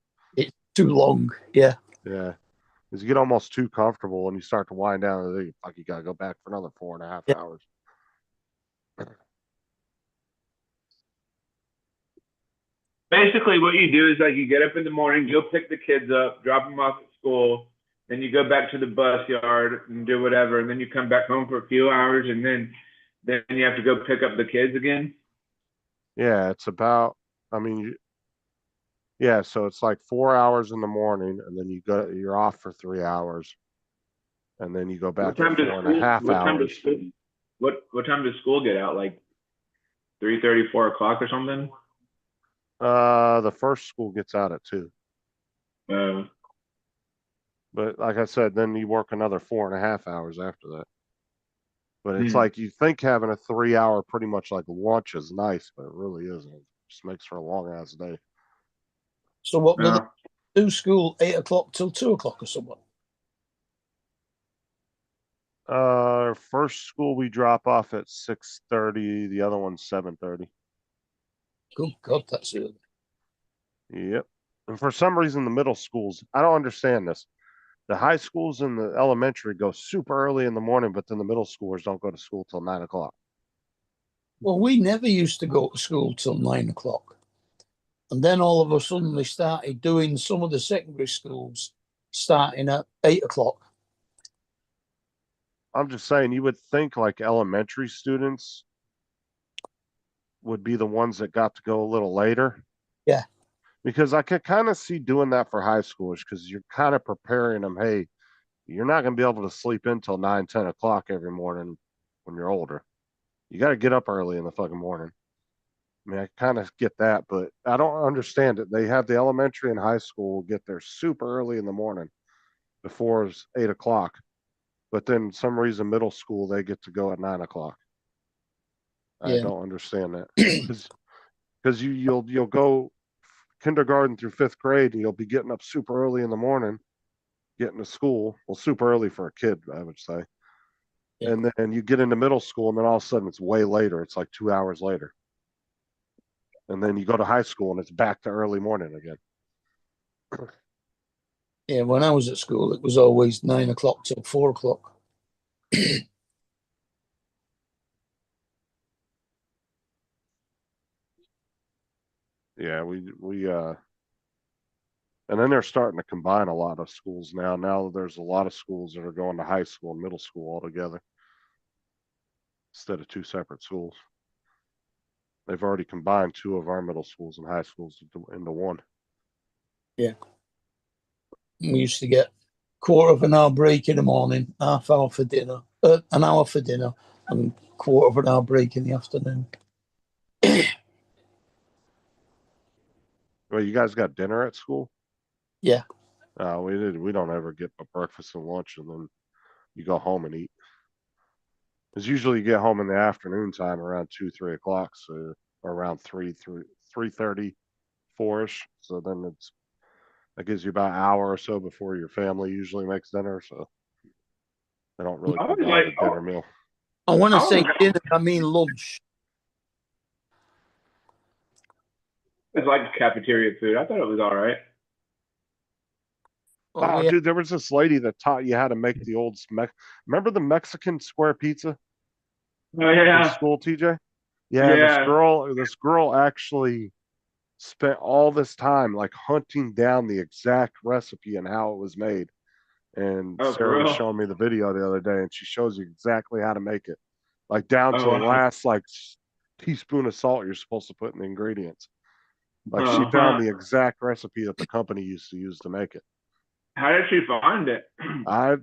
too long. Yeah. Yeah. Because you get almost too comfortable and you start to wind down and then like you gotta go back for another 4.5 Yeah. hours. Basically, what you do is like you get up in the morning, you'll pick the kids up, drop them off at school, then you go back to the bus yard and do whatever, and then you come back home for a few hours, and then you have to go pick up the kids again. Yeah, it's about, I mean, yeah, so it's like 4 hours in the morning and then you're off for 3 hours. And then you go back for 4.5 hours. What time does school get out? Like 3:30, 4 o'clock or something? The first school gets out at 2. Uh, But like I said, then you work another 4.5 hours after that. But it's Hmm. like you think having a 3-hour pretty much like lunch is nice, but it really isn't. It just makes for a long ass day. So what do yeah. they do? School 8 o'clock till 2 o'clock or something? First school we drop off at 6:30, the other one's 7:30. Good God, that's early. Yep. And for some reason, the middle schools, I don't understand this. The high schools and the elementary go super early in the morning, but then the middle schoolers don't go to school till 9 o'clock. Well, we never used to go to school till 9 o'clock. And then all of a sudden they started doing some of the secondary schools starting at 8 o'clock. I'm just saying, you would think like elementary students would be the ones that got to go a little later. Yeah. Because I could kind of see doing that for high schoolers because you're kind of preparing them, hey, you're not going to be able to sleep until 9, 10 o'clock every morning when you're older. You got to get up early in the fucking morning. I mean, I kind of get that, but I don't understand it. They have the elementary and high school get there super early in the morning before it's 8 o'clock. But then some reason middle school, they get to go at 9 o'clock. I Yeah. don't understand that. Because you'll go kindergarten through 5th grade and you'll be getting up super early in the morning, getting to school. Well, super early for a kid, I would say. Yeah. And then you get into middle school and then all of a sudden it's way later. It's like 2 hours later. And then you go to high school and it's back to early morning again. Yeah, when I was at school, it was always 9 o'clock till 4 o'clock. Yeah, and then they're starting to combine a lot of schools now. Now there's a lot of schools that are going to high school and middle school all together instead of 2 separate schools. They've already combined 2 of our middle schools and high schools into one. Yeah. We used to get quarter of an hour break in the morning, half hour for dinner, an hour for dinner, and quarter of an hour break in the afternoon. Well, you guys got dinner at school? Yeah. We did. We don't ever get a breakfast and lunch, and then you go home and eat. Because usually you get home in the afternoon time around 2, 3 o'clock. So around 3:30, 4ish. So then that gives you about an hour or so before your family usually makes dinner. So they don't really I was provide a like, dinner meal. I want to Oh, say okay. dinner, I mean lunch. it's like cafeteria food. I thought it was all right. Well, Oh, we had- dude, there was this lady that taught you how to make the old remember the Mexican square pizza Oh in yeah, school, TJ? Yeah, yeah. this girl actually spent all this time like hunting down the exact recipe and how it was made. And Oh, for Sarah was real. showing me the video the other day, and she shows you exactly how to make it, like down to Oh, the wow. last like teaspoon of salt you're supposed to put in the ingredients. Like she found Uh-huh. the exact recipe that the company used to use to make it. How did she find it? I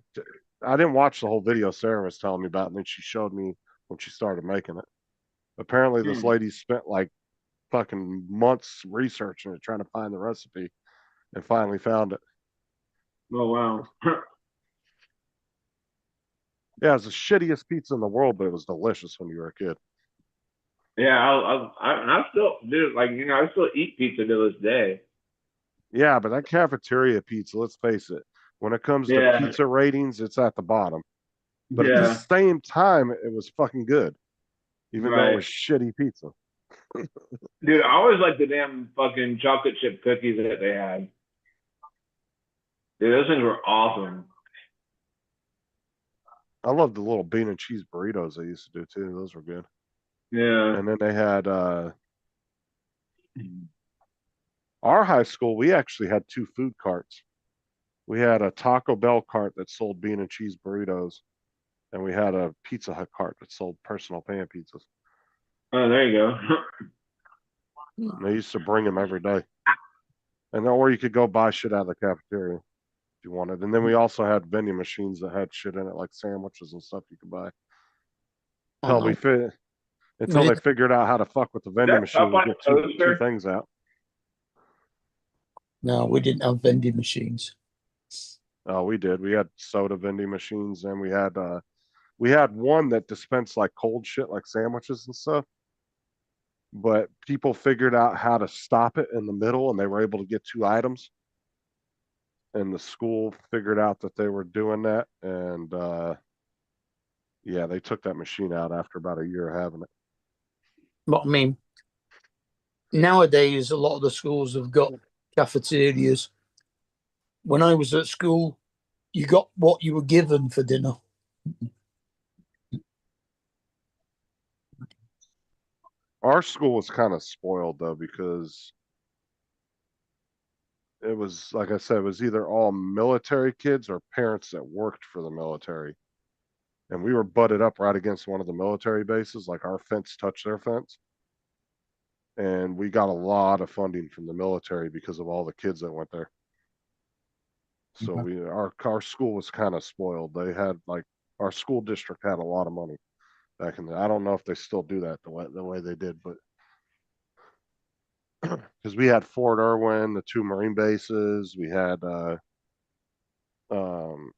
I didn't watch the whole video Sarah was telling me about, and then she showed me when she started making it. Apparently, this Hmm. lady spent like fucking months researching it, trying to find the recipe, and finally found it. Oh wow. Yeah, it's the shittiest pizza in the world, but it was delicious when you were a kid. Yeah, I still do like I still eat pizza to this day. Yeah, but that cafeteria pizza, let's face it, when it comes to Yeah, pizza ratings, it's at the bottom. But at the yeah, same time, it was fucking good, even though it right. was shitty pizza. Dude, I always like the damn fucking chocolate chip cookies that they had. Dude, those things were awesome. I love the little bean and cheese burritos they used to do too. Those were good. Yeah. And then they had our high school, we actually had two food carts. We had a Taco Bell cart that sold bean and cheese burritos, and we had a Pizza Hut cart that sold personal pan pizzas. Oh, there you go. And they used to bring them every day. And then, or you could go buy shit out of the cafeteria if you wanted. And then we also had vending machines that had shit in it, like sandwiches and stuff you could buy. Until we oh, fit, we until they didn't, figured out how to fuck with the vending That's up machine and on get the two toaster. things out. no, we didn't have vending machines. Oh, we did. We had soda vending machines, and we had one that dispensed like cold shit, like sandwiches and stuff. But people figured out how to stop it in the middle, and they were able to get two items. And the school figured out that they were doing that, and yeah, they took that machine out after about a year of having it. But I mean, nowadays, a lot of the schools have got cafeterias. When I was at school, you got what you were given for dinner. Our school was kind of spoiled though because it was like I said, it was either all military kids or parents that worked for the military. And we were butted up right against one of the military bases, like our fence touched their fence. And we got a lot of funding from the military because of all the kids that went there. So our school was kind of spoiled. They had like our school district had a lot of money back in the. I don't know if they still do that the way they did, but because we had Fort Irwin, the two Marine bases, we had um,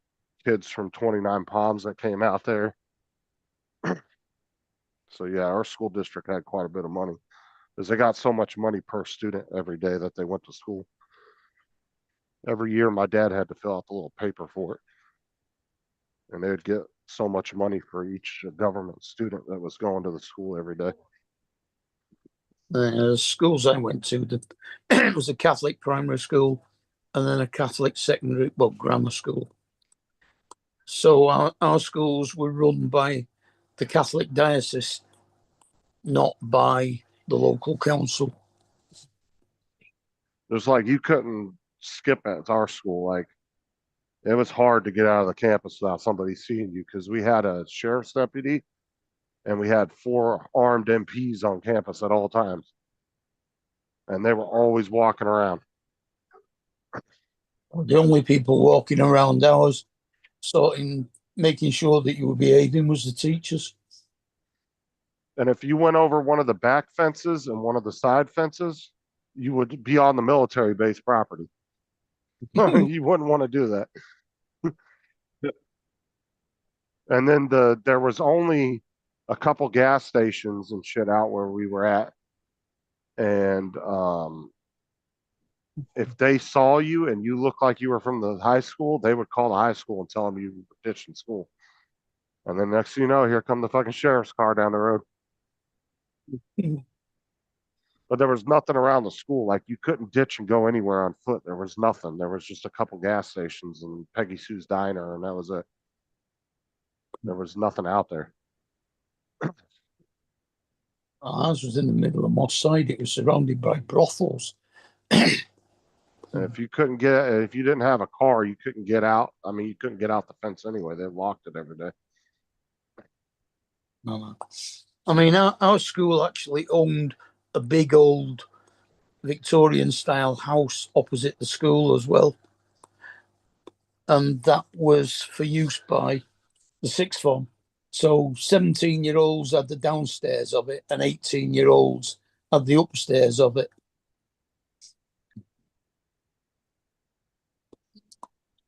kids from 29 Palms that came out there. So yeah, our school district had quite a bit of money because they got so much money per student every day that they went to school. Every year, my dad had to fill out the little paper for it, and they would get so much money for each government student that was going to the school every day. The schools I went to, it was a Catholic primary school and then a Catholic secondary, well, grammar school. So our schools were run by the Catholic diocese, not by the local council. It was like you couldn't skip at our school. Like it was hard to get out of the campus without somebody seeing you because we had a sheriff's deputy and we had 4 armed MPs on campus at all times, and they were always walking around. The only people walking around ours, making sure that you were behaving, was the teachers. And if you went over one of the back fences and one of the side fences, you would be on the military base property. You wouldn't want to do that. And then there was only a couple gas stations and shit out where we were at. And if they saw you and you looked like you were from the high school, they would call the high school and tell them you were ditching school. And then next thing you know, here come the fucking sheriff's car down the road. But there was nothing around the school. Like you couldn't ditch and go anywhere on foot. There was nothing. There was just a couple gas stations and Peggy Sue's diner, and that was it. There was nothing out there. Ours was in the middle of Moss Side. It was surrounded by brothels. And if you didn't have a car, you couldn't get out. I mean, you couldn't get out the fence anyway. They locked it every day. No. I mean, our school actually owned a big old Victorian style house opposite the school as well. And that was for use by the sixth form. So 17-year-olds had the downstairs of it and 18-year-olds had the upstairs of it.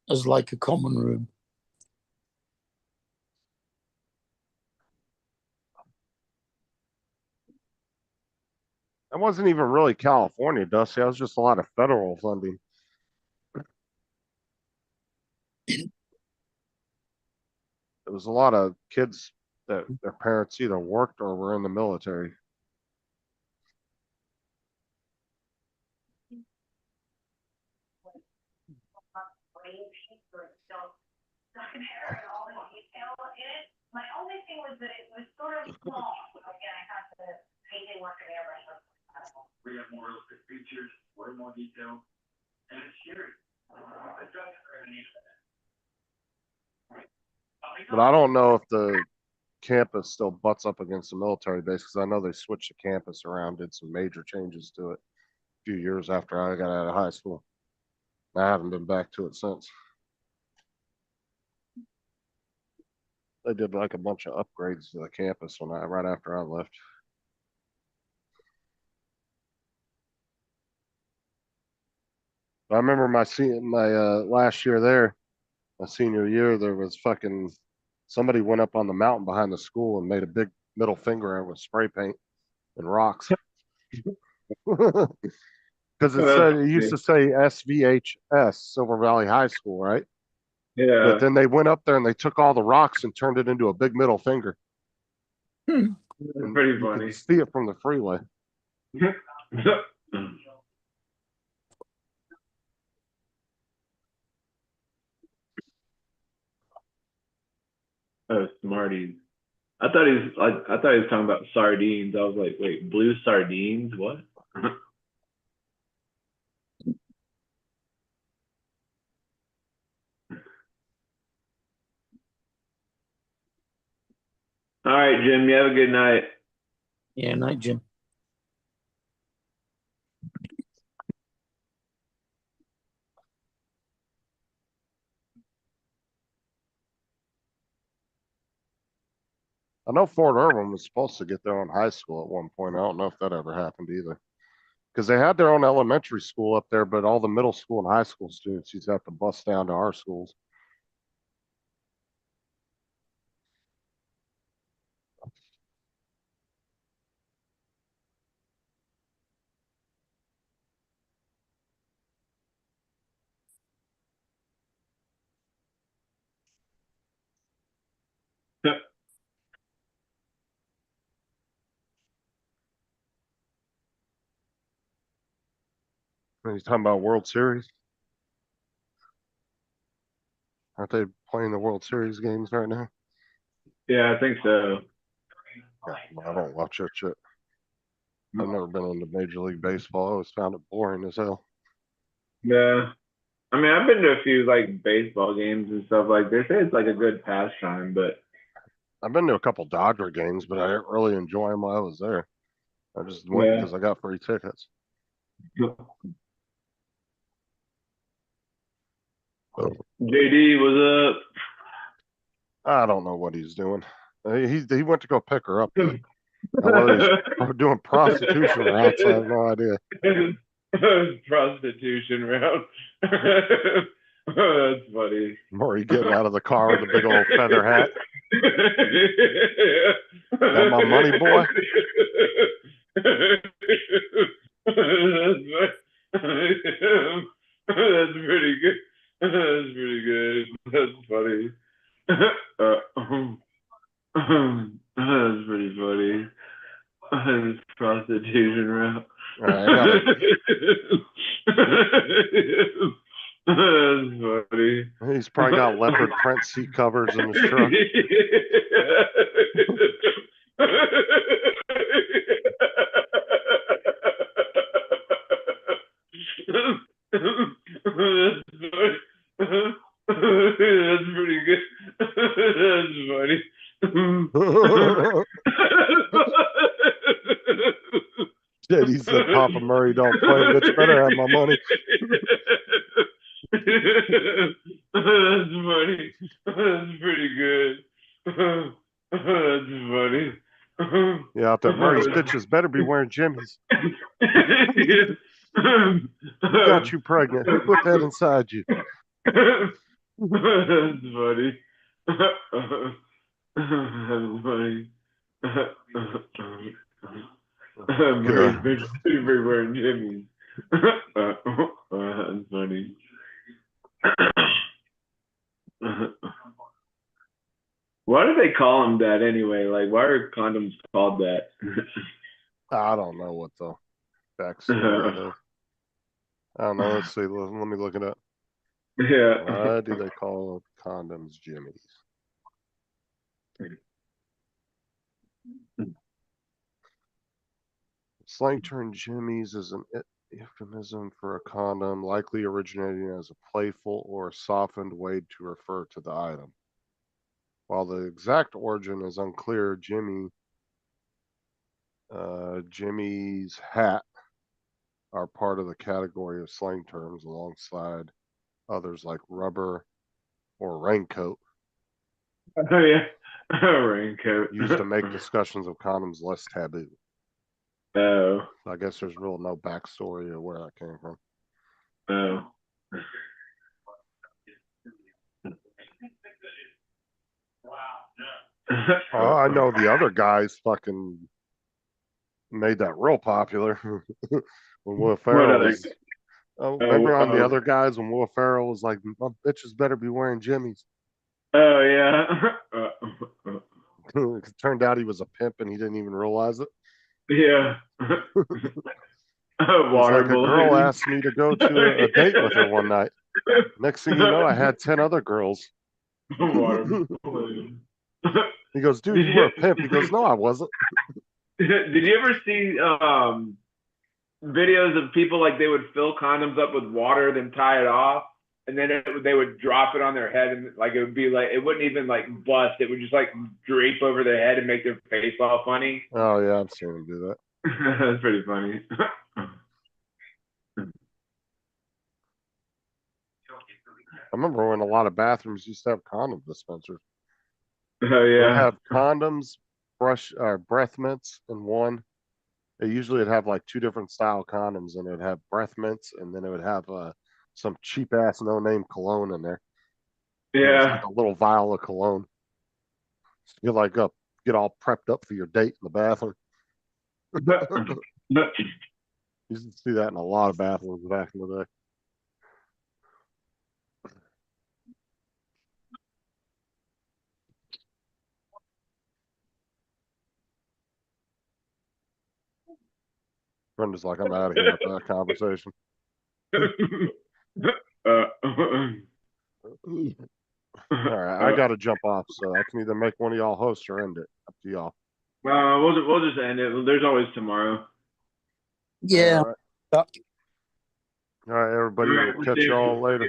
As like a common room. That wasn't even really California, Dusty. That was just a lot of federal funding. It was a lot of kids that their parents either worked or were in the military. My only thing was that it was sort of small. Again, I have to painting work and airbrush. We have more realistic features, way more detail, and it's scary. But I don't know if the campus still butts up against the military base because I know they switched the campus around, did some major changes to it a few years after I got out of high school. I haven't been back to it since. They did like a bunch of upgrades to the campus right after I left. I remember my last year there, my senior year, there was somebody went up on the mountain behind the school and made a big middle finger out with spray paint and rocks. Because it used to say SVHS, Silver Valley High School, right? Yeah. But then they went up there and they took all the rocks and turned it into a big middle finger. That's pretty You funny. could see it from the freeway. Oh, Smarties. I thought he was talking about sardines. I was like, wait, blue sardines? What? All right, Jim, you have a good night. Yeah, night, Jim. I know Fort Irwin was supposed to get their own high school at one point. I don't know if that ever happened either. Because they had their own elementary school up there, but all the middle school and high school students used to have to bus down to our schools. Are you talking about World Series? Aren't they playing the World Series games right now? Yeah, I think so. I don't watch that shit. I've never been into Major League Baseball. I always found it boring as hell. Yeah. I mean, I've been to a few like baseball games and stuff. Like they say it's like a good pastime, but I've been to a couple Dodger games, but I didn't really enjoy them while I was there. I just went Yeah. because I got free tickets. JD, what's up? I don't know what he's doing. He went to go pick her up. But whether he's doing prostitution routes, I have no idea. Prostitution route. That's funny. Or he getting out of the car with a big old feather hat. Got my money, boy? Prostitution route. All right, I gotta, That's funny. he's probably got leopard print seat covers in his truck. That's pretty good. That's funny. He said, Papa Murray don't play, bitch better have my money. That's funny. That's pretty good. That's funny. Yeah, out there, Murray's bitches better be wearing Jimmy's. Who got you pregnant? Who put that inside you? That's funny. That's funny. Murray's bitch better be wearing Jimmy's. That's funny. Why do they call them that anyway? Like, why are condoms called that? I don't know what the backstory is. I don't know. Let's see. Let me look it up. Yeah. Why do they call condoms Jimmy's? Slang term Jimmy's is an euphemism for a condom, likely originating as a playful or softened way to refer to the item. While the exact origin is unclear, Jimmy's hat are part of the category of slang terms alongside others like rubber or raincoat, Oh yeah. Raincoat. used to make discussions of condoms less taboo. Oh. I guess there's real no backstory of where that came from. Oh. Oh, I know the other guys fucking made that real popular when Will Ferrell other- was. Oh, remember on the other guys when Will Ferrell was like, "My bitches better be wearing Jimmy's." Oh yeah. It turned out he was a pimp and he didn't even realize it. Yeah. It was like a girl Water asked me to go to a date with her one night. Next thing you know, I had 10 other girls. balloon. He goes, "Dude, you were a pimp." He goes, "No, I wasn't." Did you ever see videos of people like they would fill condoms up with water, then tie it off, and then they would drop it on their head, and like it would be like it wouldn't even like bust; it would just like drape over their head and make their face all funny. Oh yeah, I've seen him do that. That's pretty funny. I remember when a lot of bathrooms used to have condom dispensers. Oh They'd yeah. have condoms, breath mints in one. They usually would have like two different style condoms, and it would have breath mints, and then it would have some cheap ass no name cologne in there. It was Yeah. like a little vial of cologne. So you like get all prepped up for your date in the bathroom. You used to see that in a lot of bathrooms back in the day. Brenda's like, "I'm out of here after that conversation." All right, I got to jump off, so I can either make one of y'all hosts or end it. Up to y'all. we'll just end it. There's always tomorrow. Yeah. All right, everybody. We'll catch y'all later.